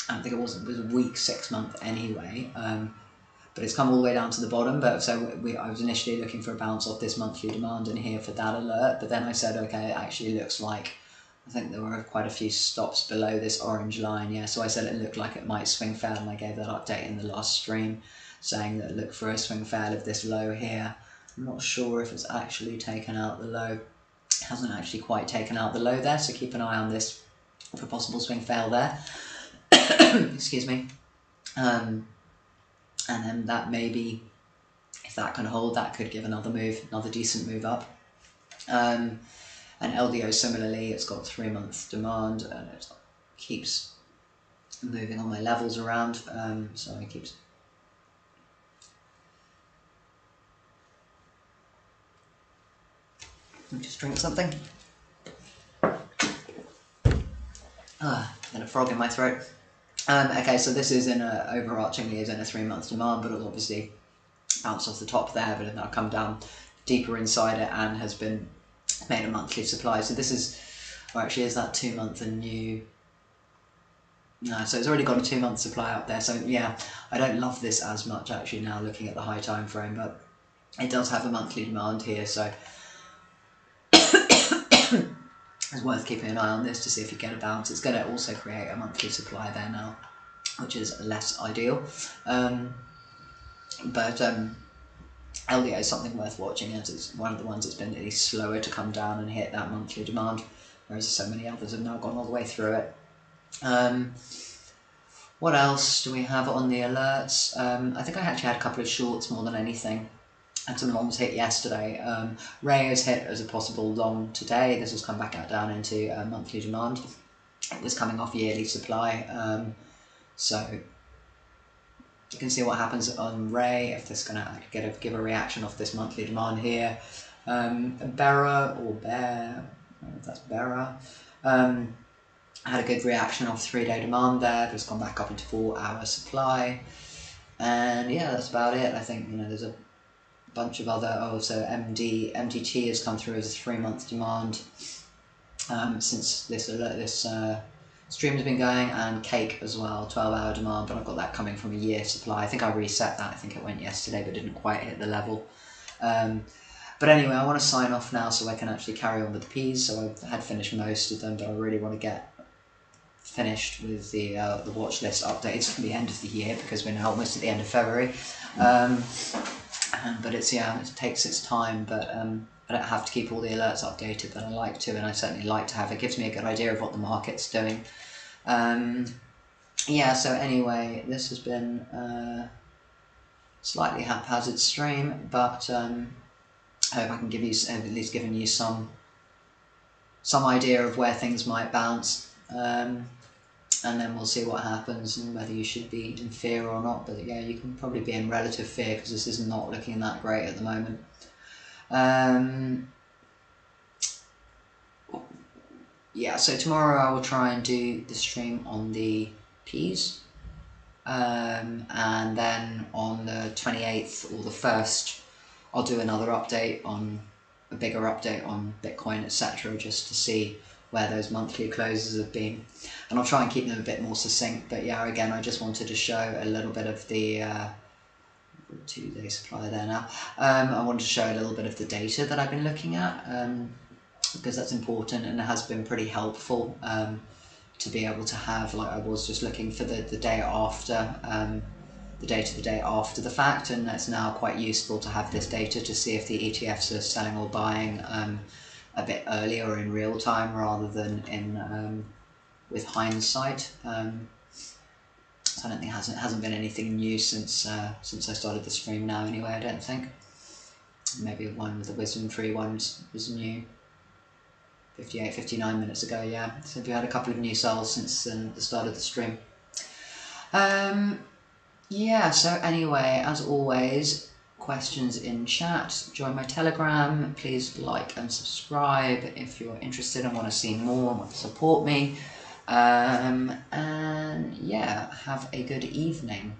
I don't think it was a weak 6-month anyway, but it's come all the way down to the bottom. But so I was initially looking for a bounce off this monthly demand in here for that alert, but then I said, okay, it actually looks like, I think there were quite a few stops below this orange line, yeah, so I said it looked like it might swing fail, and I gave that update in the last stream, saying that look for a swing fail of this low here. I'm not sure if it's actually taken out the low. It hasn't actually quite taken out the low there, so keep an eye on this for a possible swing fail there. Excuse me. And then that maybe, if that can hold, that could give another move, another decent move up. And LDO similarly, it's got 3-month demand, and it keeps moving on my levels around, so it keeps. Let me just drink something. Got a frog in my throat. Okay, so this is overarchingly is in a 3-month demand, but it'll obviously bounce off the top there, but it'll come down deeper inside it and has been made a monthly supply. So this is, or actually is that 2-month and new? No, so it's already got a 2-month supply up there. So yeah, I don't love this as much actually now looking at the high time frame, but it does have a monthly demand here, so it's worth keeping an eye on this to see if you get a bounce. It's going to also create a monthly supply there now, which is less ideal. But LDO is something worth watching, as it's one of the ones that's been at least slower to come down and hit that monthly demand, whereas so many others have now gone all the way through it. What else do we have on the alerts? I think I actually had a couple of shorts more than anything. And some longs hit yesterday. Ray has hit as a possible long today. This has come back out down into monthly demand. It was coming off yearly supply. So you can see what happens on Ray, if this is going to give a reaction off this monthly demand here. BERA, or Bear, I don't know if that's BERA, had a good reaction off 3-day demand there, but it's gone back up into 4-hour supply. And yeah, that's about it. I think, there's a bunch of other, so MDT has come through as a 3-month demand since this stream has been going, and Cake as well, 12-hour demand, but I've got that coming from a year supply. I think I reset that, I think it went yesterday, but didn't quite hit the level. But anyway, I want to sign off now so I can actually carry on with the Ps. So I had finished most of them, but I really want to get finished with the watch list updates for the end of the year, because we're now almost at the end of February. But it takes its time, but I don't have to keep all the alerts updated, but I like to, and I certainly like to have. It gives me a good idea of what the market's doing. Yeah, so anyway, this has been a slightly haphazard stream, but I hope I can give you, at least given you some idea of where things might bounce. And then we'll see what happens and whether you should be in fear or not. But yeah, you can probably be in relative fear because this is not looking that great at the moment. Yeah, so tomorrow I will try and do the stream on the Ps. And then on the 28th or the 1st, I'll do another update on, a bigger update on Bitcoin, etc., just to see where those monthly closes have been, and I'll try and keep them a bit more succinct. But yeah, again, I just wanted to show a little bit of the 2-day supply there now. I wanted to show a little bit of the data that I've been looking at, because that's important and it has been pretty helpful to be able to have, like I was just looking for the day after, the data the day after the fact, and it's now quite useful to have this data to see if the ETFs are selling or buying a bit earlier or in real time rather than in with hindsight. So I don't think it hasn't been anything new since I started the stream now anyway, I don't think. Maybe one with the wisdom tree ones was new 59 minutes ago, yeah. So we had a couple of new cells since the start of the stream. Yeah, so anyway, as always, questions in chat, join my Telegram, please like and subscribe if you're interested and want to see more and want to support me, and yeah, have a good evening.